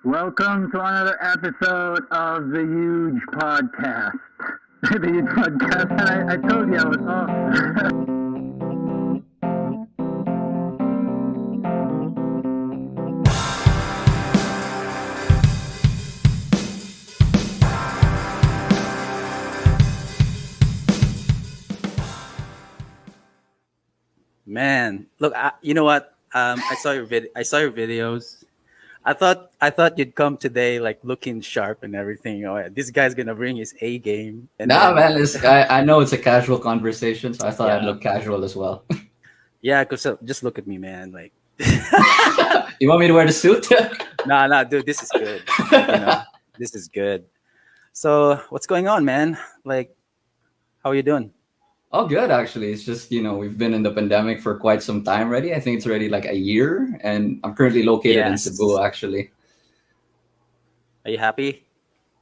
Welcome to another episode of the Huge Podcast. The Huge Podcast, and I told you I was off. Man, look, you know what? I saw your I saw your videos. I thought you'd come today like looking sharp and everything. Oh, yeah, this guy's gonna bring his A game, and Nah, then man, I know it's a casual conversation, so I thought I'd yeah, look casual as well. yeah. Cause just look at me, man. Like, You want me to wear the suit? nah, dude, this is good. This is good. So, what's going on, man? Like, how are you doing? Oh, good, actually. It's just, we've been in the pandemic for quite some time already. I think it's already like a year, and I'm currently located in Cebu, Yes. actually. Are you happy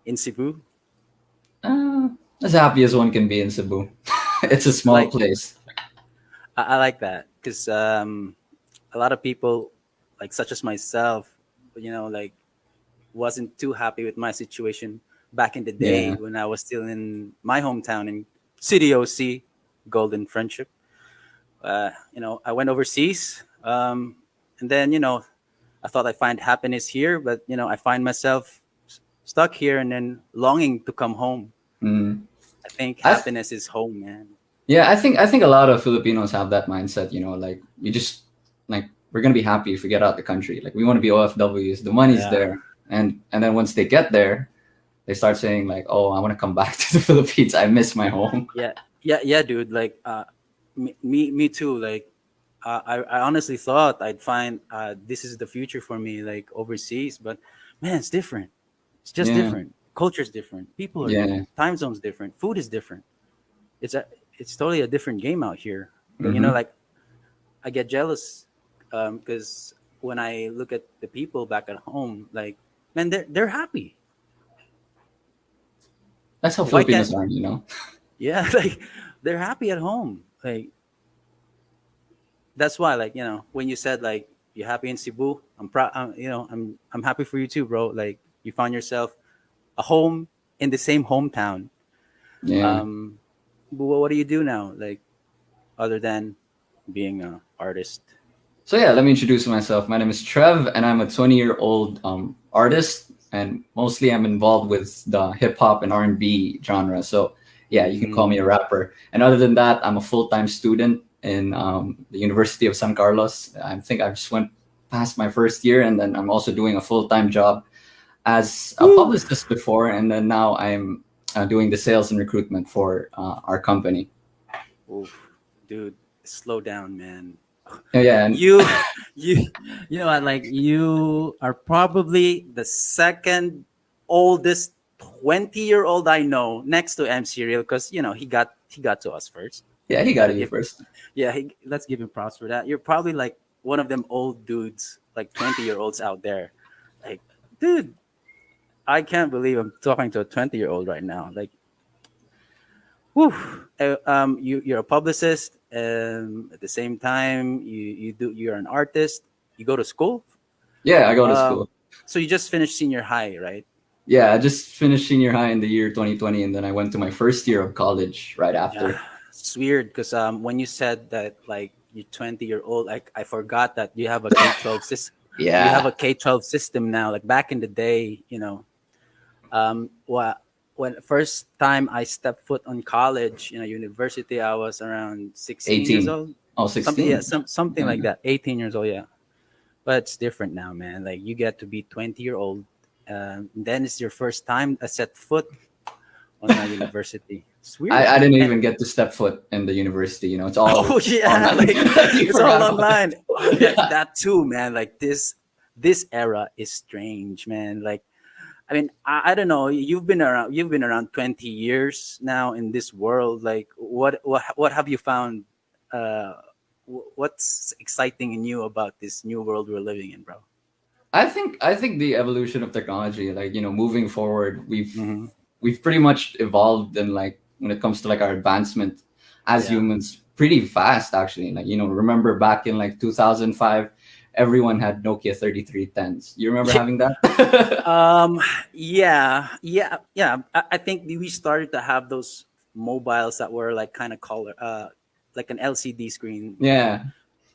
in Cebu? Uh, as happy as one can be in Cebu. It's a I small like place. I like that because a lot of people, like such as myself, like wasn't too happy with my situation back in the day Yeah. when I was still in my hometown in City OC, Golden Friendship. I went overseas, and then I thought I find happiness here, but I find myself stuck here and then longing to come home. Mm. I think I th- happiness is home, man. yeah, I think a lot of Filipinos have that mindset, like we just like we're gonna be happy if we get out the country. Like we want to be OFWs, the money's Yeah, there. And then once they get there, they start saying like, "Oh, I want to come back to the Philippines. I miss my home." yeah, dude. Like, me too. Like, I honestly thought I'd find this is the future for me, like overseas. But man, it's different. It's just Yeah, different. Culture's different. People are yeah. different. Time zone's different. Food is different. It's totally a different game out here. But Hmm. like I get jealous because when I look at the people back at home, like man, they're happy. That's how Why can't Filipinos are. yeah like they're happy at home. Like that's why like when you said like you're happy in Cebu, I'm proud. I'm happy for you too, bro. Like you found yourself a home in the same hometown. Yeah. Um, but what do you do now? Like other than being an artist? So yeah, let me introduce myself. My name is Trev, and I'm a 20-year-old artist, and mostly I'm involved with the hip hop and R&B genre. So yeah, you can call me a Mm, rapper. And other than that, I'm a full-time student in the University of San Carlos. I think I just went past my first year, and then I'm also doing a full-time job as a woo! publicist before, and then now I'm doing the sales and recruitment for our company. Oof, dude, slow down, man. Yeah, and You, you, you know what? Like you are probably the second oldest 20-year-old I know, next to M Serial, because he got to us first. yeah, he got Gotta to you give him, first. yeah. Let's give him props for that. You're probably like one of them old dudes, like 20-year-olds out there. Like, dude, I can't believe I'm talking to a 20-year-old right now. Like, whew. You're a publicist. At the same time, you're an artist. You go to school. Yeah, I go to Um, school. so you just finished senior high, right? Yeah, I just finished senior high in the year 2020, and then I went to my first year of college right Yeah, after. it's weird because when you said that like you're 20-year old, like I forgot that you have a K-12 system. You have Yeah, a K-12 system now. Like back in the day, well, when first time I stepped foot on college, university, I was around 16 years 18. old. Oh, Something, yeah, 16. something Yeah. like that. 18 years old, yeah. But it's different now, man. Like you get to be 20-year old. Then it's your first time I set foot on a university. It's I weird. didn't And even get to step foot in the university. It's all oh yeah, online. like You it's all forgot about online. it. Yeah. That too, man. Like this era is strange, man. Like I mean, I don't know. You've been around 20 years now in this world. Like what have you found? What's exciting and new about this new world we're living in, bro? I think the evolution of technology, like moving forward, Hmm. we've pretty much evolved, and like when it comes to like our advancement as Yeah. humans, pretty fast actually. Like remember back in like 2005, everyone had Nokia 3310s. You remember having that? Um, I think we started to have those mobiles that were like kind of color, like an LCD screen. Yeah.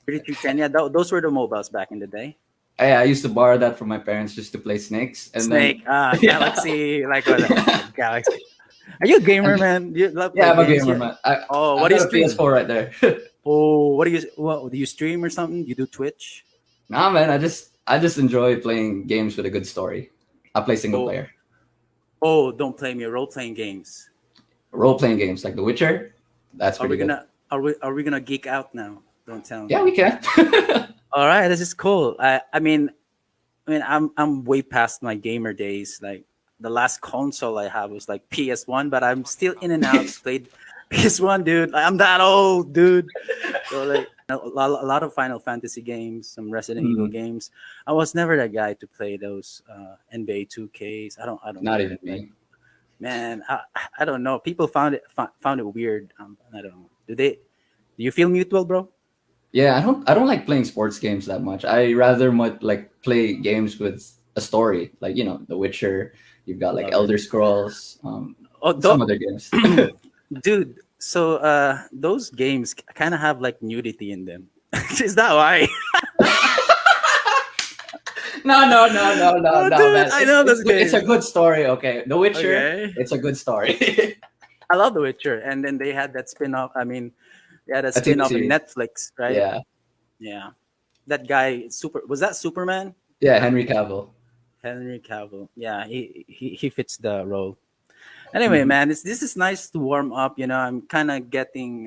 3310. Yeah, those were the mobiles back in the day. I used to borrow that from my parents just to play snakes, and then Snake, yeah, Galaxy, like what? Galaxy. Are you a gamer, and man? Do you love yeah, play I'm a games? gamer, Yeah. man. Oh, what I've do you got a stream? PS4 right there. Oh, what do you stream or something? You do Twitch? Nah, man, I just enjoy playing games with a good story. I play single Oh, player don't play me role playing games. role playing games like The Witcher. That's Are pretty we good. gonna are we gonna geek out now? Don't tell Yeah, me. we can. All right, this is cool. I'm way past my gamer days. Like the last console I have was like PS1, but I'm still in and out. Played PS1, dude. Like, I'm that old, dude. So like a lot of Final Fantasy games, some Resident Evil Mm, games. I was never that guy to play those NBA 2Ks. I don't not get even it. Like me. man, I don't know. People found it weird. I don't know. Do you feel mutual, bro? Yeah, I don't like playing sports games that much. I rather like play games with a story, like The Witcher. You've got like Love it. Elder Scrolls, Oh, some other games. dude. So those games kind of have like nudity in them. Is that why? No, no, no, no, no, Oh, no, dude, man. I It's know it's those it's a games. good story. Okay, The Witcher. Okay, It's a good story. I love The Witcher, and then they had that spin-off. I mean, they had a A TV spin-off in series. Netflix, right? Yeah, Yeah, that guy, super. Was that Superman? yeah. Henry Cavill. Henry Cavill. Yeah, he fits the role. Anyway, Hmm. man, this is nice to warm up. I'm kind of getting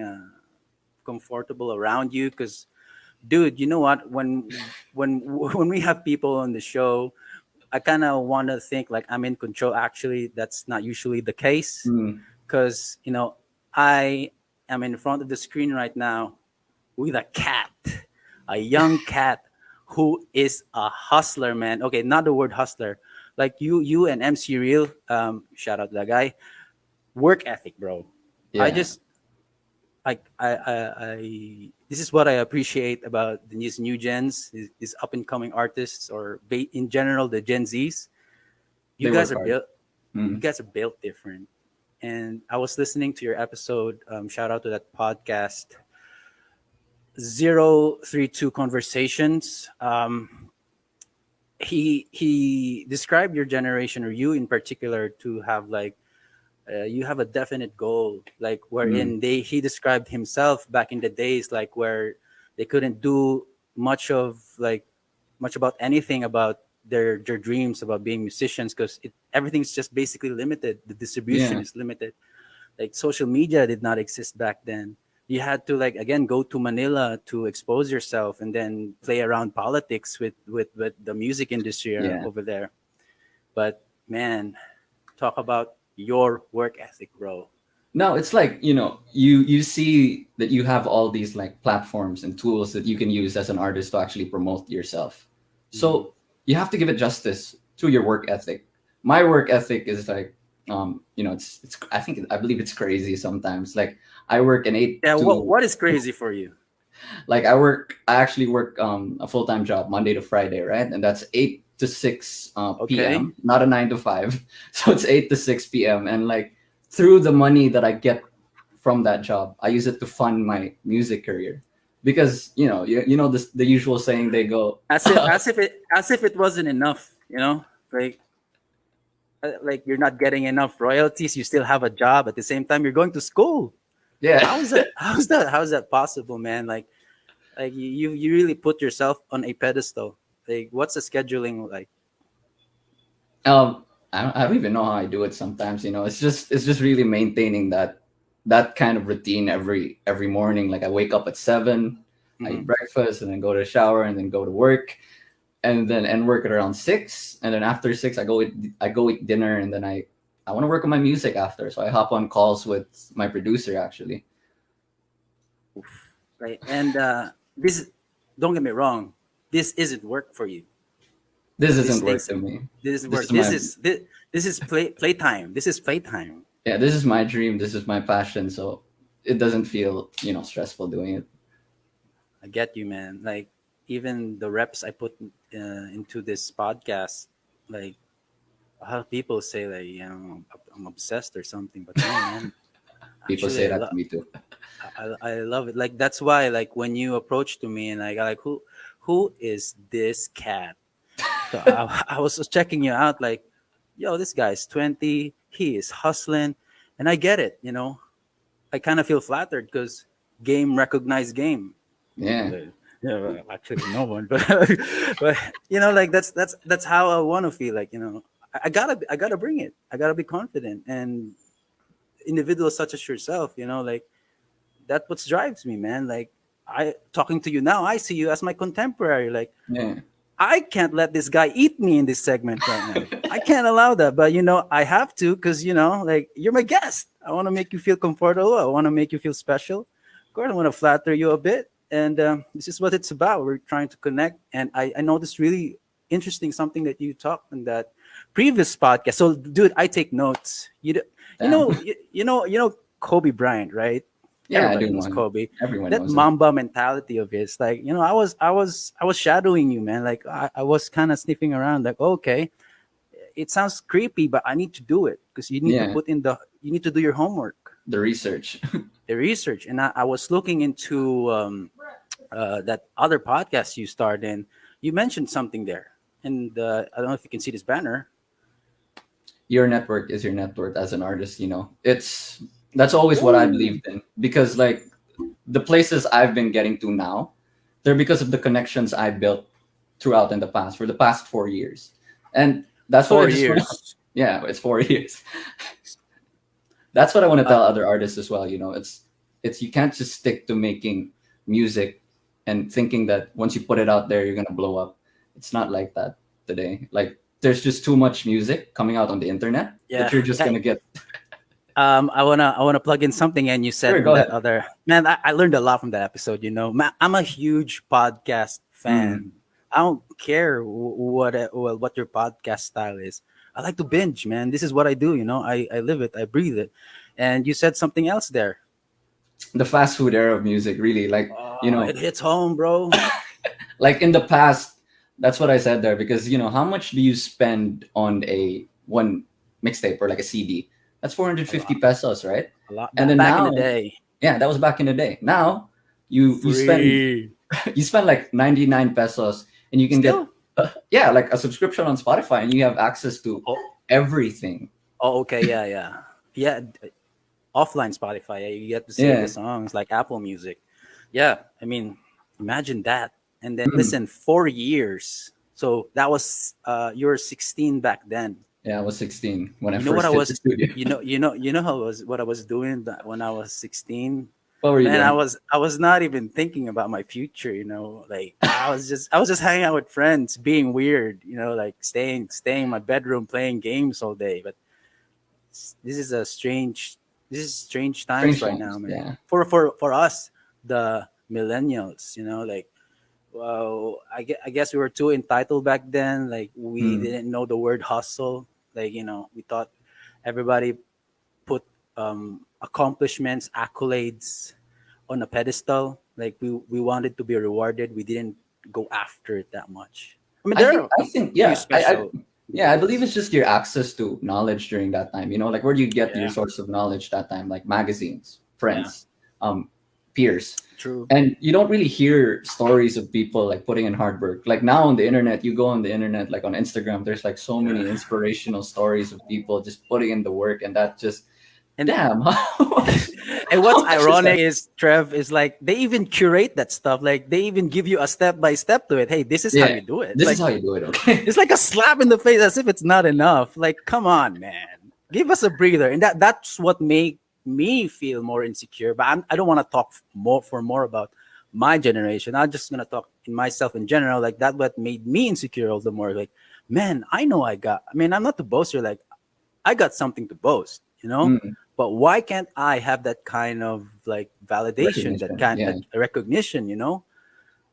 comfortable around you because, dude, you know what? When we have people on the show, I kind of want to think like I'm in control. Actually, that's not usually the case Mm, because I am in front of the screen right now with a cat, a young cat who is a hustler, man. Okay, not the word hustler. Like you and MC Real, shout out to that guy. Work ethic, bro. I yeah, just like this is what I appreciate about these new gens, these up and coming artists, or in general the Gen Zs. You they guys work are hard. built. You Mm, guys are built different. And I was listening to your episode. Shout out to that podcast, 032 Conversations. He described your generation, or you in particular, to have like you have a definite goal, like mm, wherein he described himself back in the days, like where they couldn't do much of like much about anything about their dreams about being musicians because everything's just basically limited. The distribution yeah, is limited. Like social media did not exist back then. You had to like again go to Manila to expose yourself and then play around politics with the music industry yeah. over there. But man, talk about your work ethic, bro. No, it's like you see that you have all these like platforms and tools that you can use as an artist to actually promote yourself. Mhm. So you have to give it justice to your work ethic. My work ethic is like, it's I believe it's crazy sometimes. Like I work an eight Yeah, to what is crazy for you? like I actually work a full-time job Monday to Friday, right? And that's 8 to 6 Okay. p.m., not a 9 to 5. So it's 8 to 6 p.m. And like through the money that I get from that job, I use it to fund my music career. Because this the usual saying they go, As if it wasn't enough, like you're not getting enough royalties, you still have a job at the same time you're going to school. yeah. How is that possible, man? Like you really put yourself on a pedestal. Like what's the scheduling like? I don't even know how I do it sometimes. It's just really maintaining that kind of routine every morning. Like I wake up at 7, I eat Mhm. breakfast, and then go to the shower, and then go to work, and then end work at around 6, and then after 6 I go eat dinner, and then I want to work on my music after, so I hop on calls with my producer actually. Right, and this is, don't get me wrong, this isn't work for you. This This isn't work takes to me. this is This work. is my This is playtime. This is playtime. Yeah, this is my dream. This is my passion. So it doesn't feel stressful doing it. I get you, man. Like even the reps I put into this podcast, like a lot of people say like, I'm obsessed or something, but no, man. People say Actually, that to me too. I love it. Like that's why, like when you approach to me and like, who is this cat? So I was just checking you out, like, yo, this guy's 20, he is hustling, and I get it. I kind of feel flattered because game recognized game. Yeah. Yeah, well, actually no one, but but like that's how I want to feel. Like I gotta bring it. I gotta be confident, and individuals such as yourself, like that's what drives me, man. Like I talking to you now, I see you as my contemporary. Like Yeah. I can't let this guy eat me in this segment right now. I can't allow that, but I have to because like you're my guest. I want to make you feel comfortable. I want to make you feel special. Of course, I want to flatter you a bit, and this is what it's about. We're trying to connect, and I noticed really interesting something that you talked in that previous podcast. So, dude, I take notes. Damn. Kobe Bryant, right? Yeah, I Everybody do knows know. Kobe. Everyone That knows it. Mamba mentality of his, like, I was shadowing you, man. Like, I was kind of sniffing around, like, okay, it sounds creepy, but I need to do it because you need to Yeah, put in you need to do your homework, the research. the research. And I was looking into that other podcast you starred in. You mentioned something there, and I don't know if you can see this banner. Your network is your net worth as an artist. That's always what I Ooh, believed in, because like the places I've been getting to now, they're because of the connections I built throughout in the past for the past 4 years, and that's what I four just want. years. Yeah, it's 4 years. That's what I want to tell Uh, other artists as well. It's you can't just stick to making music and thinking that once you put it out there you're gonna blow up. It's not like that today. Like there's just too much music coming out on the internet that yeah. you're just gonna get. I wanna plug in something, and you said Sure, in go that ahead. other man. I learned a lot from that episode. I'm a huge podcast Mm, fan. I don't care what your podcast style is. I like to binge, man. This is what I do. I live it. I breathe it. And you said something else there. the fast food era of music, really, Oh, it hits home, bro. like in the past. That's what I said there, because how much do you spend on a one mixtape or like a CD? That's A 450 lot, pesos, right? a lot. And then Back in the now, day, yeah, that was back in the day. Now you spend free. you spend like 99 pesos and you can get Still. yeah, like a subscription on Spotify, and you have access to Oh, everything. oh, okay, yeah, yeah, yeah. Offline Spotify, yeah, you get to save the Yeah. songs like Apple Music. Yeah, I mean, imagine that. And then Mm. listen, 4 years. So that was you were 16 back then. Yeah, I was 16 when I You know what I first hit the was studio. how what I was doing when I was 16. What were you Man, I doing? was I was not even thinking about my future. Like I was just hanging out with friends, being weird. Like staying in my bedroom playing games all day. But this is a strange this is strange times Strange right now, times. man. Yeah. For us, the millennials, like, well, I guess we were too entitled back then. Like we Mm. didn't know the word hustle. Like, we thought everybody put accomplishments, accolades on a pedestal. Like we wanted to be rewarded. We didn't go after it that much. I mean, I there think are I a think few yeah. special Yeah, I believe peoples. it's just your access to knowledge during that time. Like where do you get your Yeah, source of knowledge that time? Like magazines, yeah, friends, peers. true. And you don't really hear stories of people like putting in hard work. Like now on the internet, you go on the internet, like on Instagram, there's like so Yeah. many inspirational stories of people just putting in the work, and that just And damn, and what's how much is that? ironic is, Trev, is like they even curate that stuff. Like they even give you a step by step to it. Hey, this is how Yeah, you do it. this is Like how you do it. Okay. it's like a slap in the face, as if it's not enough. Like, come on, man, give us a breather. And that's what made me feel more insecure. But I don't want to talk more about my generation. I'm just gonna talk in myself in general. Like that what made me insecure all the more. Like, man, I know I got. I mean, I'm not the boaster. Like I got something to boast, Mm, But why can't I have that kind of like validation, that recognition. kind Yeah. that recognition?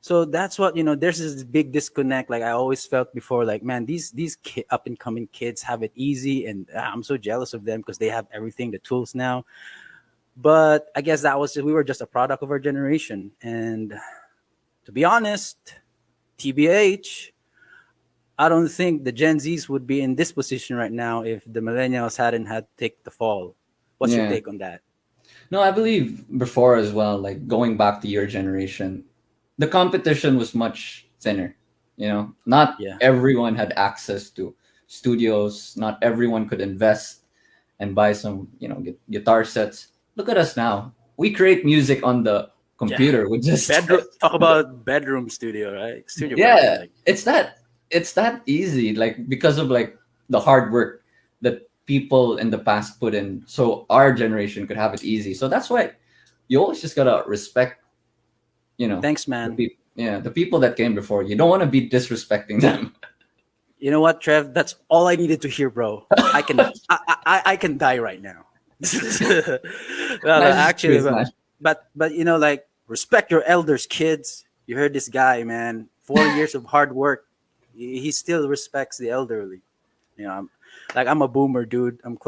So that's what there's this big disconnect. Like I always felt before, like, man, these up and coming kids have it easy, and I'm so jealous of them because they have everything, the tools now. But I guess we were just a product of our generation, and to be honest, TBH, I don't think the Gen Zs would be in this position right now if the millennials hadn't had to take the fall. What's your Yeah. take on that? No, I believe before as well, like going back to your generation, the competition was much thinner. Not Yeah. everyone had access to studios, not everyone could invest and buy some, guitar sets. Look at us now. We create music on the Yeah. computer with just Bedroom. Talk about bedroom studio, right? Studio bedroom. yeah, Like, it's that easy, like because of like the hard work that people in the past put in, so our generation could have it easy. So that's why you always just gotta respect, thanks, the man. people. Yeah, the people that came before. You don't want to be disrespecting them. You know what, Trev? That's all I needed to hear, bro. I can die right now. No, Nice actually, excuse, man. but like respect your elders, kids. You heard this guy, man. 4 years of hard work. He still respects the elderly. I'm a boomer, dude. I'm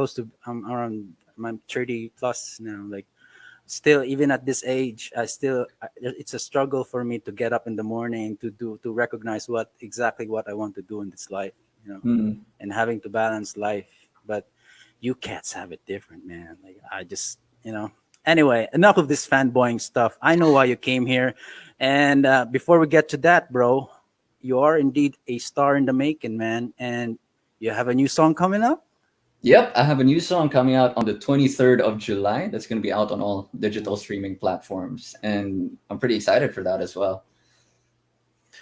around. I'm 30 plus now. Like, still, even at this age, it's a struggle for me to get up in the morning to recognize what I want to do in this life. Mm. And having to balance life. But you cats have it different, man. Like, I just, Anyway, enough of this fanboying stuff. I know why you came here. And before we get to that, bro, you are indeed a star in the making, man. And you have a new song coming up? Yep, I have a new song coming out on the 23rd of July. That's going to be out on all digital streaming platforms, and I'm pretty excited for that as well.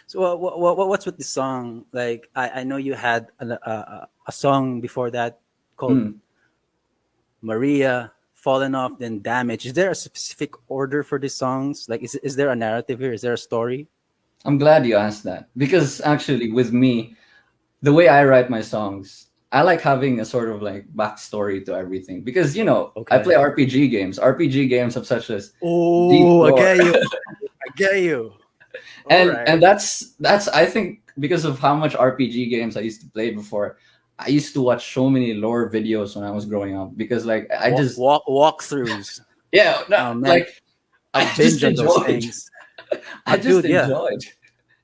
So what's with this song? Like, I know you had a song before that called Mm. Maria, Fallen Off, then Damage. Is there a specific order for these songs? Like, is there a narrative here? Is there a story? I'm glad you asked that, because actually with me, the way I write my songs, I like having a sort of like backstory to everything, because I Okay. play RPG games. RPG games have such a deep Oh, I lore, get you. I get you. All and right. that's I think because of how much RPG games I used to play before. I used to watch so many lore videos when I was growing up, because like I just Walkthroughs. yeah, no, Oh man, like I I just binge on those enjoyed. things. I just Dude, yeah. enjoyed.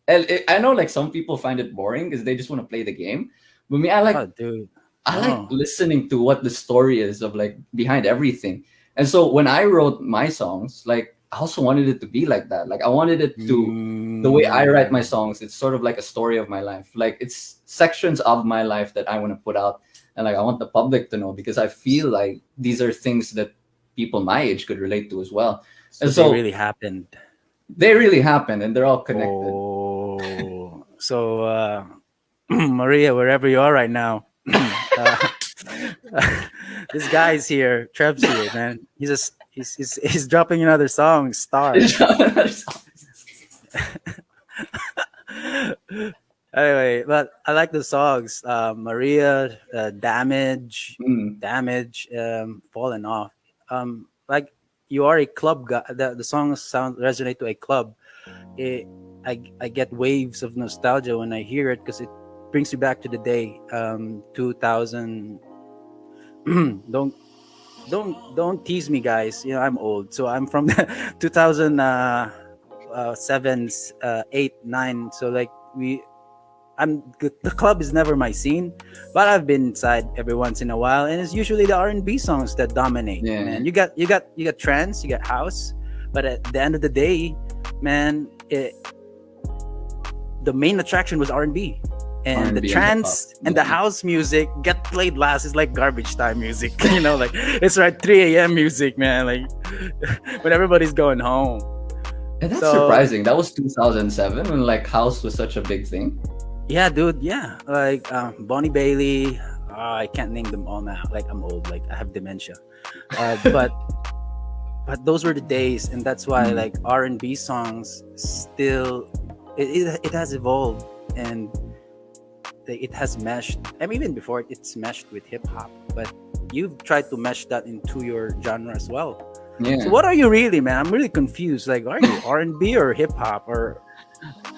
And I know like some people find it boring because they just want to play the game. But me, I Oh, like dude. I like No. listening to what the story is of like behind everything. And so when I wrote my songs, like I also wanted it to be like that. Like I wanted it to the way I write my Mm. songs, it's sort of like a story of my life. Like it's sections of my life that I want to put out, and like I want the public to know, because I feel like these are things that people my age could relate to as well. So And they so really happened. they really happen and they're all connected. Oh. So Maria, wherever you are right now, uh, this guy's here. Trev's here, man. He's dropping another song, Star. Anyway, but I like the songs. Maria, Damage, Mm, Fallen Off. Like, you are a club guy. The songs sound resonate to a club. It, I get waves of nostalgia when I hear it because it brings me back to the day, 2000. Don't tease me, guys. I'm old, so I'm from the 2007, 8, 9. So like the club is never my scene, but I've been inside every once in a while, and it's usually the R&B songs that dominate. yeah. Man, you got trance, you got house, but at the end of the day, man, the main attraction was R&B. And the R&B and trance hip-hop. and the house music get played last. It's like garbage time music, like it's like 3 a.m. music, man. Like when everybody's going home. And that's So surprising. That was 2007 when like house was such a big thing. yeah, dude, yeah, like Bonnie Bailey. I can't name them all now. Like, I'm old. Like, I have dementia. But those were the days, and that's why like R&B songs still it has evolved, and it has meshed. I mean, even before it's meshed with hip hop, but you've tried to mesh that into your genre as well. Yeah. So what are you really, man? I'm really confused. Like, are you R&B or hip hop or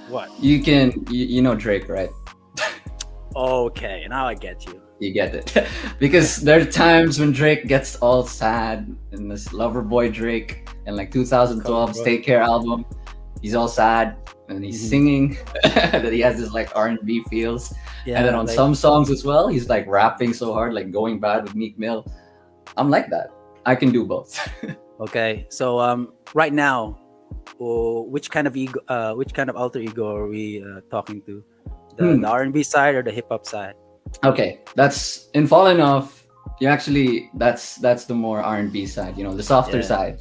what? You know Drake, right? Okay, now I get you. You get it. Because there are times when Drake gets all sad in this Lover Boy Drake and like 2012's Bro. Take Care album. He's all sad. and he's Mhm. singing. That he has this like R&B feels, and then Yeah, on like some songs as well, he's like rapping so hard, like Going Bad with Meek Mill. I'm like that. I can do both. okay. So right now, which kind of ego, which kind of alter ego are we talking to? The Hmm. R&B side or the hip hop side? Okay, that's in Fallen Off. You actually that's the more R&B side, the softer Yeah, side.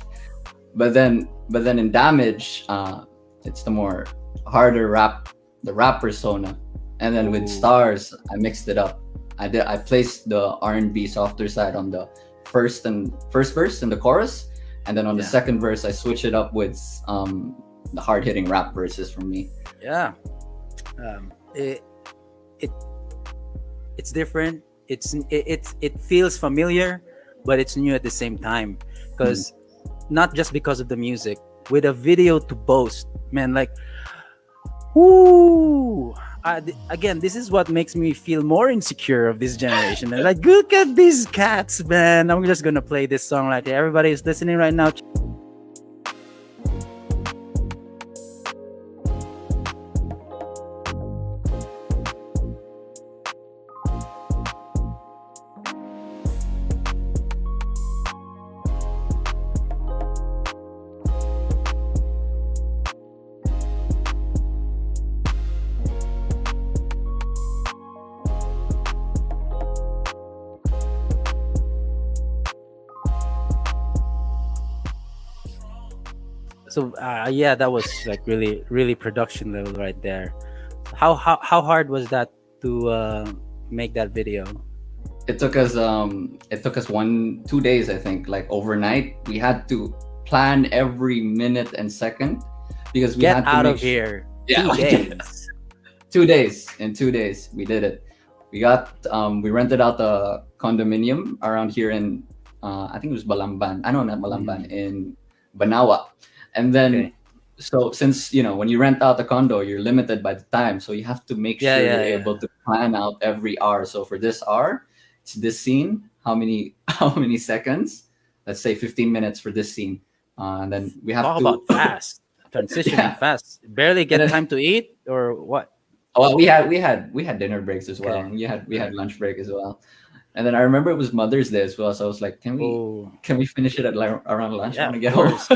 But then in Damage, it's the more harder rap, the rap persona. And then with oh Stars, I mixed it up. I placed the R&B softer side on the first verse and the chorus, and then on the yeah, second verse I switch it up with the hard hitting rap verses from me. yeah. It it it's different. It feels familiar, but it's new at the same time. Hmm. Because not just because of the music, with a video to boast, man. Like, whoo! Again, this is what makes me feel more insecure of this generation, man. Like, look at these cats, man. I'm just gonna play this song right here. Everybody is listening right now. So yeah, that was like really really production level right there. How hard was that to make that video? It took us 2 days, I think, like overnight. We had to plan every minute and second because we Get had to out make of sure. here. Yeah, 2 days. 2 days. In 2 days, we did it. We rented out the condominium around here in, I think it was Balamban. I know, not Balamban, Mhm. in Banawa. And then, Okay. so since, when you rent out a condo, you're limited by the time. So you have to make Yeah, sure yeah, you're able yeah. to plan out every hour. So for this hour, it's this scene, how many, how many seconds? Let's say 15 minutes for this scene. And then we have Talk to, about fast transitioning yeah. fast. Barely And get then, time to eat or what? oh, we had dinner breaks as well. Okay. And we had Right. lunch break as well. And then I remember it was Mother's Day as well. So I was like, can we Oh, can we finish it at around lunch? I yeah, want to of get home. course.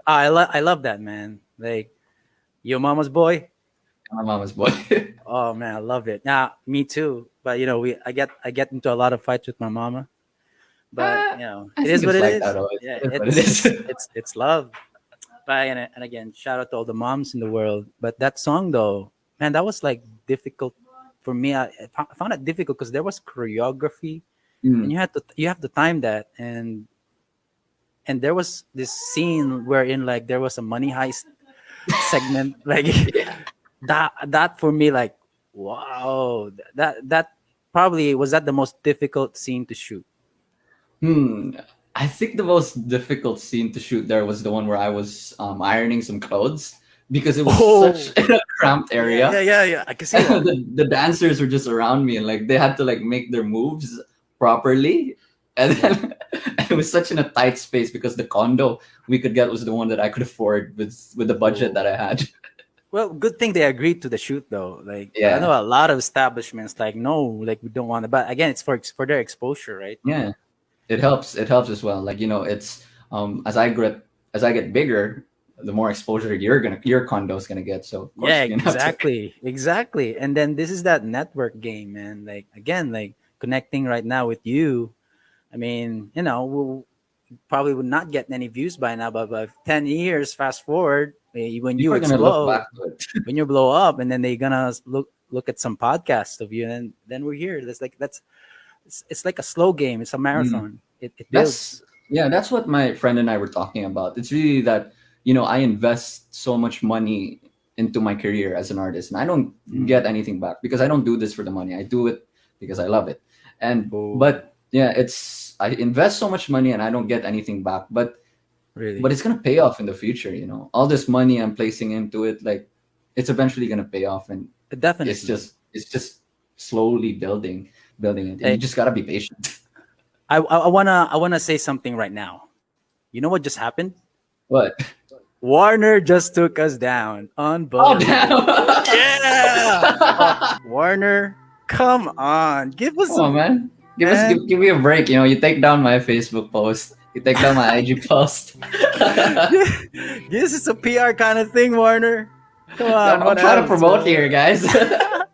I love that, man. Like, your mama's boy. My mama's boy. Oh man, I love it. Now, me too. But I get into a lot of fights with my mama. But I it think is what it's it like that is. always. Yeah, It is what it it's is. it's it's it's love. But and again, shout out to all the moms in the world. But that song though, man, that was like difficult for me. I found it difficult because there was choreography, and Mm. you have to time that, and there was this scene wherein like there was a money heist segment, like Yeah. that for me, like, wow, that probably was that the most difficult scene to shoot. Hmm. I think the most difficult scene to shoot there was the one where I was ironing some clothes because it was such Oh, a cramped yeah, yeah, area. yeah, yeah. I can see And that. the dancers were just around me and like they had to like make their moves properly. And Yeah. then it was such in a tight space because the condo we could get was the one that I could afford with the budget Oh. that I had. Well, good thing they agreed to the shoot though. Like, I know Yeah. a lot of establishments like, no, like, we don't want to. But again, it's for their exposure, right? Yeah. It helps as well. Like, it's as I get bigger, the more exposure your condo's gonna get. So of Yeah, course you're gonna have to. exactly, exactly. And then this is that network game, man. Like, again, like connecting right now with you. I mean, we'll probably would not get any views by now, but 10 years fast forward, when you People are gonna look explode, back to it. when you blow up, and then they're gonna look at some podcast of you, and then we're here. It's like a slow game. It's a Mm. marathon. It That's builds. yeah, that's what my friend and I were talking about. It's really that, I invest so much money into my career as an artist and I don't Mm. get anything back because I don't do this for the money. I do it because I love it. And Oh, but yeah, I invest so much money and I don't get anything back. But really? it's gonna pay off in the future. All this money I'm placing into it, like it's eventually gonna pay off and it's Definitely. just it's just slowly building it. And you Hey, just gotta be patient. I wanna say something right now. You know what just happened? What? Warner just took us down. Oh Unbelievable. damn! Yeah. Warner, come on. Give us Come on, man. man. Give me a break. You know, you take down my Facebook post. You take down my IG post. This is a PR kind of thing, Warner. Come on, I'm what trying to else? promote here, guys.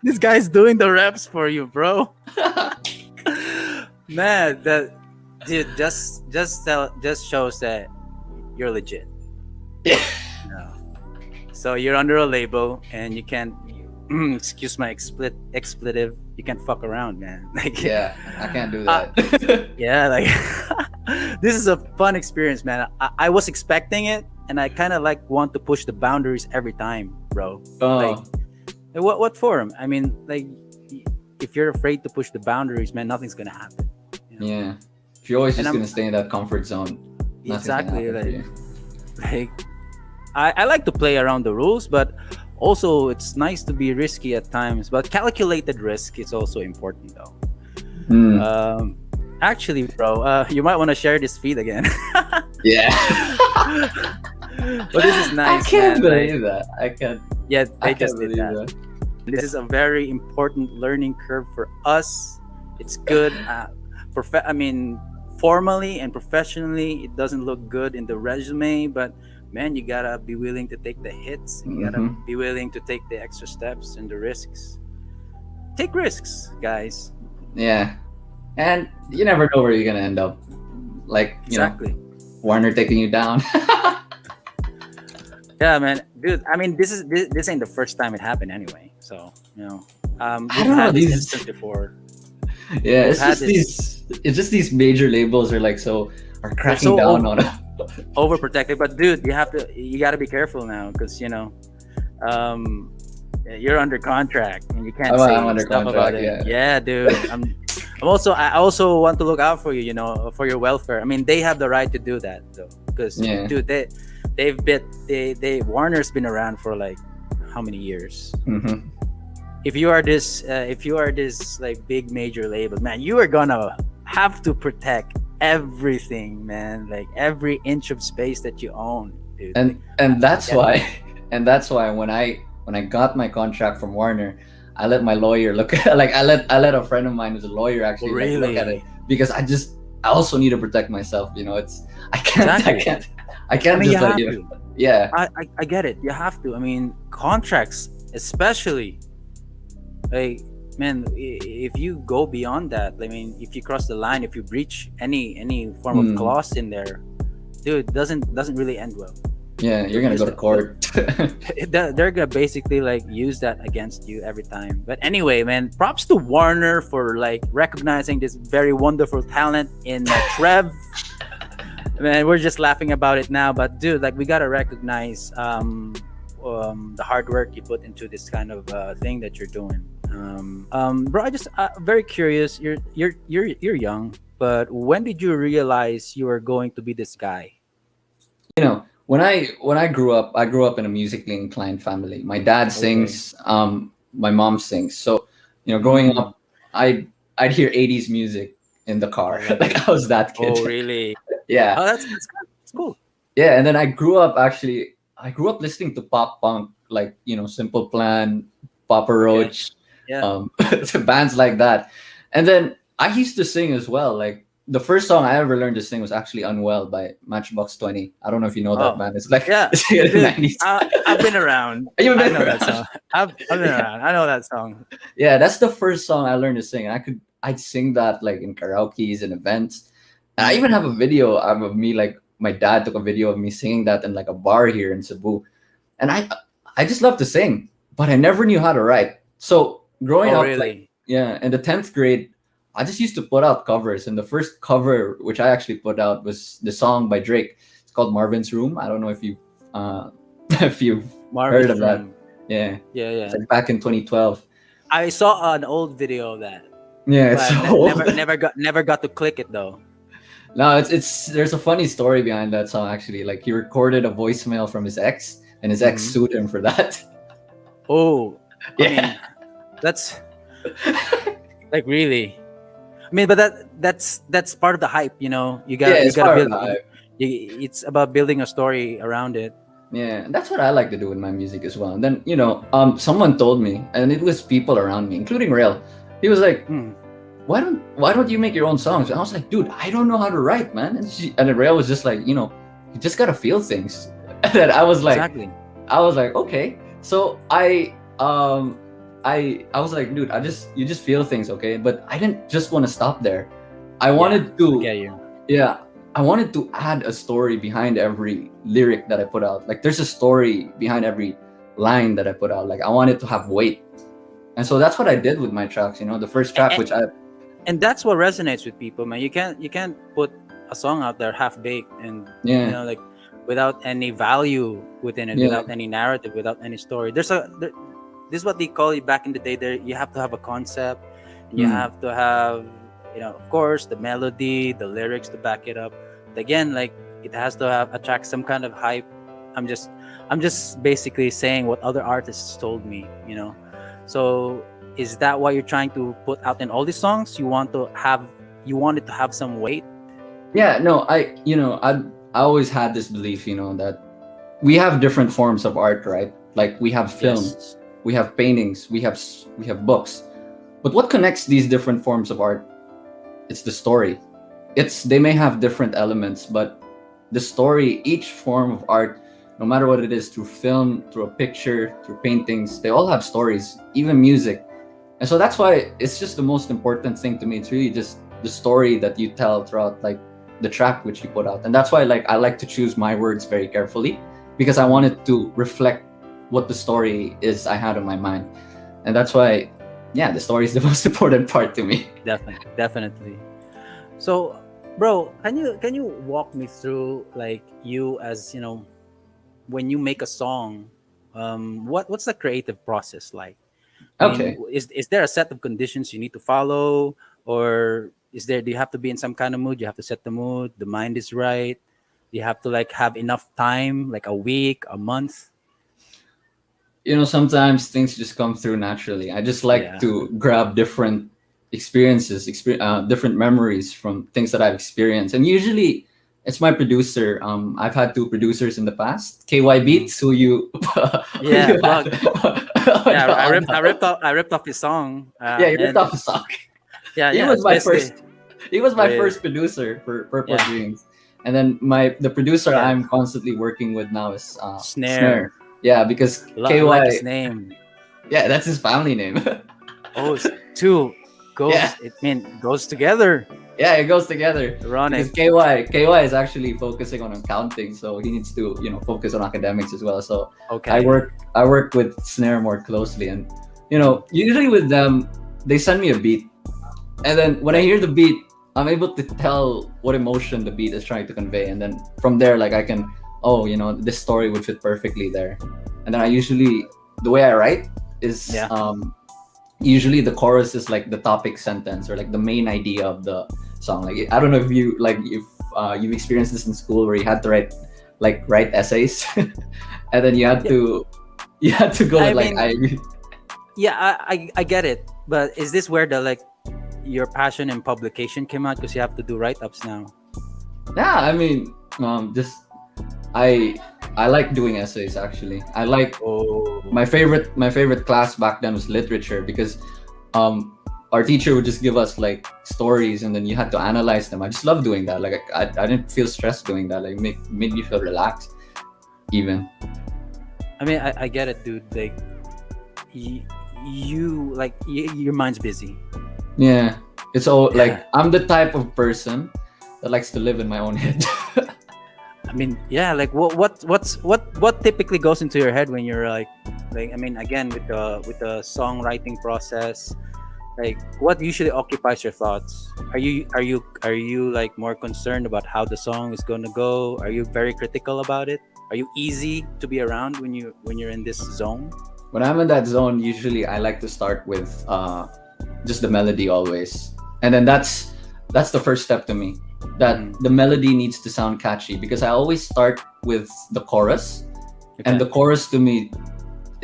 This guy's doing the reps for you, bro. Man, that dude just shows that you're legit. Yeah. No. So you're under a label and you can't excuse my expletive, you can't fuck around, man. Like Yeah, I can't do that. yeah, like this is a fun experience, man. I was expecting it and I kind of like want to push the boundaries every time, bro. Like what forum? I mean, like if you're afraid to push the boundaries, man, nothing's gonna happen. You know? Yeah. If you're always And just I'm- gonna stay in that comfort zone, nothing's gonna exactly. happen for you. Like I like to play around the rules, but also it's nice to be risky at times. But calculated risk is also important, though. Mm. Actually, bro, you might want to share this feed again. Yeah. But this is nice. I can't man. believe that. I can't. Yeah, I they just can't did believe that. This is a very important learning curve for us. It's good. I mean, formally and professionally, it doesn't look good in the resume, but man, you gotta be willing to take the hits. You gotta be willing to take the extra steps and the risks. Take risks, guys. Yeah. And you never know where you're gonna end up. Like, you Exactly. know, Warner taking you down. Yeah, man, dude. I mean, this ain't the first time it happened anyway. So you know, I we've don't know, had this these- instance before. Yeah, We've had it's just these major labels are cracking so down on it. Overprotected, but dude, you gotta be careful now because you know, you're under contract and you can't say I'm under stuff about contract, it. Yeah, dude. I also want to look out for you. You know, for your welfare. I mean, they have the right to do that though, because Yeah. dude, Warner's been around for like how many years? Mhm. If you are this like big major label, man, you are gonna have to protect everything, man. Like every inch of space that you own, dude. And that's Yeah. why when I got my contract from Warner, I let my lawyer look at I let a friend of mine who's a lawyer actually Oh, like, look at really? it because I also need to protect myself. You know, I can't Exactly. I can't I mean, just you like have you know, yeah. I get it. You have to. I mean, contracts, especially, like, man, if you go beyond that, I mean, if you cross the line, if you breach any form of clause in there, dude, doesn't really end well. Yeah, you're gonna go to court. They're gonna basically like use that against you every time. But anyway, man, props to Warner for like recognizing this very wonderful talent in Trev. Man, we're just laughing about it now, but dude, like we gotta recognize the hard work you put into this kind of thing that you're doing. Bro, I just very curious. You're young, but when did you realize you were going to be this guy? You know, when I grew up in a musically inclined family. My dad sings, my mom sings. So, you know, growing up, I'd hear 80s music in the car. Like I was that kid. Oh, really? Yeah. Oh, that's cool. Yeah, and then I grew up listening to pop punk, like, you know, Simple Plan, Papa Roach, Yeah. bands like that. And then I used to sing as well. Like the first song I ever learned to sing was actually Unwell by Matchbox 20. I don't know if you know that band. It's like it's like Dude, the 90s. I've been around. You've been I know around. that song. I've been around. I know that song. Yeah, that's the first song I learned to sing. I'd sing that like in karaoke's and events. And I even have a video of me, like my dad took a video of me singing that in like a bar here in Cebu. And I just love to sing, but I never knew how to write. So growing up, Really? like, yeah, in the 10th grade, I just used to put out covers. And the first cover which I actually put out was the song by Drake. It's called Marvin's Room. I don't know if you if you've heard of that. Yeah. Yeah. It's like back in 2012. I saw an old video of that. Yeah, it's But so old. never got to click it though. No, it's there's a funny story behind that song actually. Like he recorded a voicemail from his ex, and his ex sued him for that. Oh, I Yeah. mean, that's like really. I mean, but that's part of the hype, you know. You got Yeah, it's you got part to of build. the hype. It's about building a story around it. Yeah, that's what I like to do with my music as well. And then, someone told me, and it was people around me, including Rail. He was like, Hmm. why don't you make your own songs? And I was like, dude, I don't know how to write, man. And then Rail was just like, you just gotta feel things. And then Exactly. I was like, okay. So I was like, dude, you just feel things, okay? But I didn't just want to stop there. I wanted I to get you. Yeah, I wanted to add a story behind every lyric that I put out. Like there's a story behind every line that I put out. Like I wanted to have weight. And so that's what I did with my tracks, the first track And, which I and that's what resonates with people, man. You can't put a song out there half baked and yeah, like without any value within it, yeah, without any narrative, without any story. This is what they call it back in the day. There, you have to have a concept, and you mm, have to have, of course, the melody, the lyrics to back it up. But again, like it has to have attract some kind of hype. I'm just, I'm just basically saying what other artists told me. So is that what you're trying to put out in all these songs? You want it to have some weight. yeah. No, I always had this belief, that we have different forms of art, right? Like we have film, Yes. we have paintings, we have books. But what connects these different forms of art? It's the story. They may have different elements, but the story, each form of art, no matter what it is, through film, through a picture, through paintings, they all have stories, even music. And so that's why it's just the most important thing to me. It's really just the story that you tell throughout like the track which you put out. And that's why like I like to choose my words very carefully because I wanted to reflect what the story is I had in my mind. And that's why the story is the most important part to me. Definitely, definitely. So, bro, can you walk me through like you as when you make a song, what's the creative process like? I mean, Okay. is there a set of conditions you need to follow, or do you have to be in some kind of mood? You have to set the mood. The mind is right. You have to like have enough time, like a week, a month. Sometimes things just come through naturally. I just like Yeah. to grab different experiences, different memories from things that I've experienced. And usually it's my producer. I've had two producers in the past, KY Mhm. Beats, who you, who Yeah, you had plug. Yeah, I ripped off his song, yeah, you ripped and off a song. yeah, He yeah, was it's my basically first, he was my with first producer for Purple yeah, Dreams. And then the producer yeah, I'm constantly working with now is Snare. snare. Yeah, because I like his KY, name. yeah, that's his family name. Oh, two Yeah, goes. It mean goes together. yeah, it goes together because Ironic. KY is actually focusing on accounting, so he needs to focus on academics as well. So Okay. I work with Snare more closely, and usually with them they send me a beat, and then when I Right. hear the beat, I'm able to tell what emotion the beat is trying to convey, and then from there, like I can, this story would fit perfectly there, and then I usually the way I write is Yeah. usually the chorus is like the topic sentence or like the main idea of the song. Like I don't know if you like if you've experienced this in school where you had to write essays, and then Yeah. you had to go I with like mean, yeah, I get it. But is this where the like your passion in publication came out? Because you have to do write ups now. yeah, I mean, just I I like doing essays actually. I like Oh. my favorite class back then was literature because um our teacher would just give us like stories and then you had to analyze them. I just love doing that. Like I didn't feel stressed doing that. Like made me feel relaxed even. I mean, I get it, dude. Like, you, your mind's busy. Yeah. It's all Yeah. like I'm the type of person that likes to live in my own head. I mean, yeah. Like, what typically goes into your head when you're I mean, again with the songwriting process, like what usually occupies your thoughts? Are you like more concerned about how the song is gonna go? Are you very critical about it? Are you easy to be around when you're in this zone? When I'm in that zone, usually I like to start with just the melody always, and then that's the first step to me. That Mhm. the melody needs to sound catchy because I always start with the chorus, and Okay. the chorus to me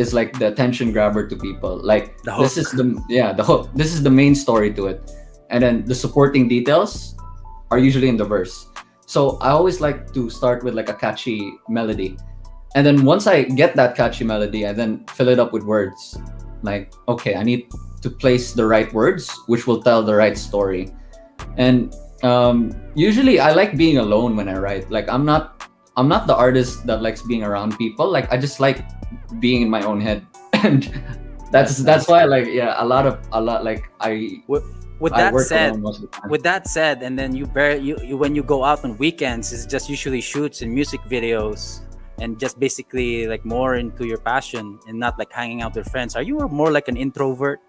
is like the attention grabber to people. Like The this is hook. the hook. This is the main story to it, and then the supporting details are usually in the verse. So I always like to start with like a catchy melody, And then once I get that catchy melody, I then fill it up with words. Like, okay, I need to place the right words, which will tell the right story. And usually, I like being alone when I write. Like, I'm not the artist that likes being around people. Like, I just like being in my own head, and that's That's why, like, yeah, a lot like with, with I that work said, alone most of the time. with that said, and then you when you go out on weekends, it's just usually shoots and music videos, and just basically like more into your passion and not like hanging out with friends. Are you more like an introvert?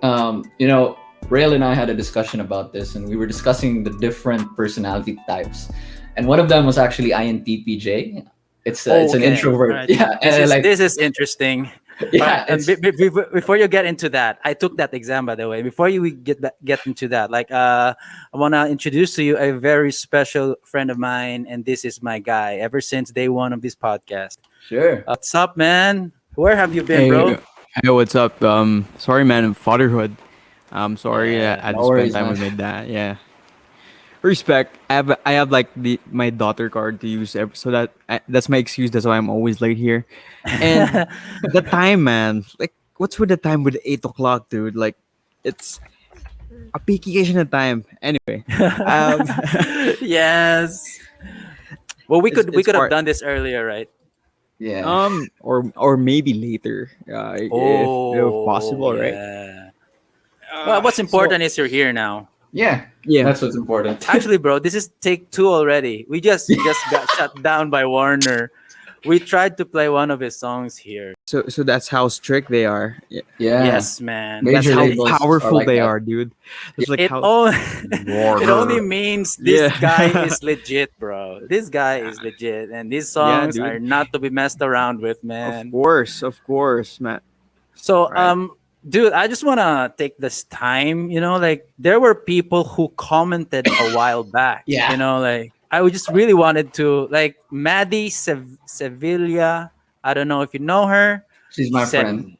You know, Rail and I had a discussion about this, and we were discussing the different personality types, and one of them was actually INTPJ. It's an Okay, all introvert, right. yeah, This and is like this is interesting. All right, yeah, and it's before you get into that, I took that exam by the way. Before you get into that, like I want to introduce to you a very special friend of mine, and this is my guy ever since day one of this podcast. sure. What's up, man? Where have you been, Hey, bro? hey, what's up? Sorry, man. Fatherhood. I'm sorry. Yeah, I had No to spend worries, time man. with my dad. Yeah, respect. I have like my daughter card to use, so that's my excuse. That's why I'm always late here. And the time, man. Like, what's with the time with 8 o'clock, dude? Like, it's a peakication of time. Anyway, um, yes. Well, we it's could we it's could have part. done this earlier, right? Yeah, Or maybe later, if Oh, possible, right? yeah. Well, what's So important is you're here now. yeah, yeah. that's what's important. Actually, bro, this is take two already. We just got shut down by Warner. We tried to play one of his songs here. So that's how strict they are. Yeah. Yeah, Yes, man. That's major how labels are powerful like they that. are, dude. It's like It how only it only Warner. means this guy Yeah. is legit, bro. This guy is legit, and these Yeah, songs are dude. not to be messed around with, man. Of course, man. So, Right. dude, I just wanna take this time. Like there were people who commented a while back. Yeah, Like I would just really wanted to, like Maddie Sevilla. I don't know if you know her. she's She my said, friend.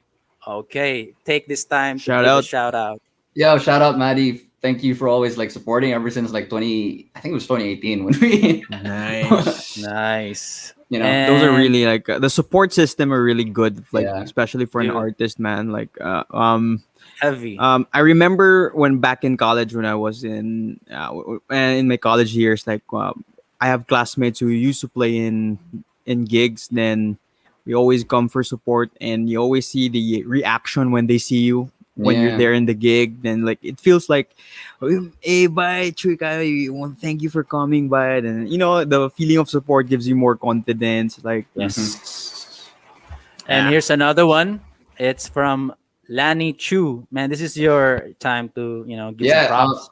"Okay, take this time to Shout give a out. shout out." Yo, shout out Maddie. Thank you for always like supporting ever since like 20. I think it was 2018 when we, Nice. Nice. you know. Those are And really like the support system are really good, like Yeah, especially for an dude, artist, man. Like heavy. I remember when back in college when I was in my college years, like I have classmates who used to play in gigs. Then we always come for support, and you always see the reaction when they see you when you're yeah, there in the gig. Then like it feels like, hey, bye, Trika. We want to thank you for coming by, and the feeling of support gives you more confidence. Like, hmm Yes. And ah, here's another one. It's from Lani Chu. Man, this is your time to, give some yeah. props.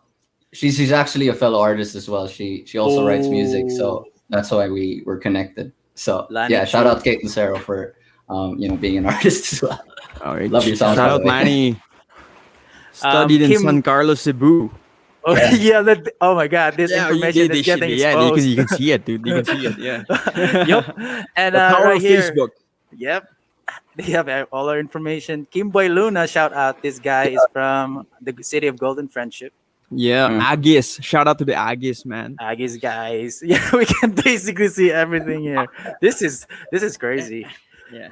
She's actually a fellow artist as well. She also writes music, Oh, so that's why we were connected. So Lani yeah, shout Chu. out Kate Lucero for being an artist as well. all right, Love your shout songs, by the out, way. Manny. Studied in Kim. San Carlos, Cebu. Oh, Yeah, yeah. Oh my God. This Yeah, information is getting yeah, you exposed. can see it, dude. You can see it. Yeah. Yep. And The power right of here. Facebook. Yep. They have all our information. Kim Boy Luna, shout out. This guy is from the city of Golden Friendship. Yeah, Mm. Agis. Shout out to the Agis, man. Aggies guys. Yeah, we can basically see everything here. This is crazy. Yeah,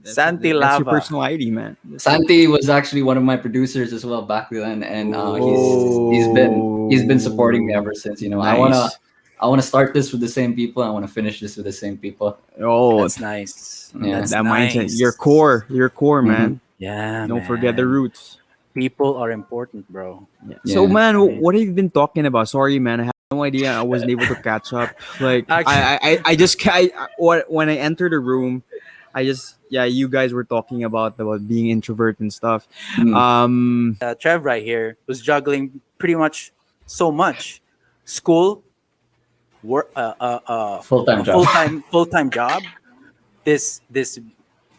Santi that's your Lava. personal ID, man. Santi was actually one of my producers as well back then, and he's been supporting me Oh, ever since. nice. I wanna start this with the same people. I wanna finish this with the same people. Oh, That's nice. Yeah. That's that mindset. nice. Your core, hmm man. Yeah, Don't forget the man. roots. People are important, bro. Yeah. So, Yeah. man, Right. what have you been talking about? Sorry, man. I had no idea. I wasn't able to catch up. Like, Actually, I just, when I entered the room, yeah, you guys were talking about being introvert and stuff. Mm. Trev right here was juggling pretty much so much school, work, Full-time a job. full time job, this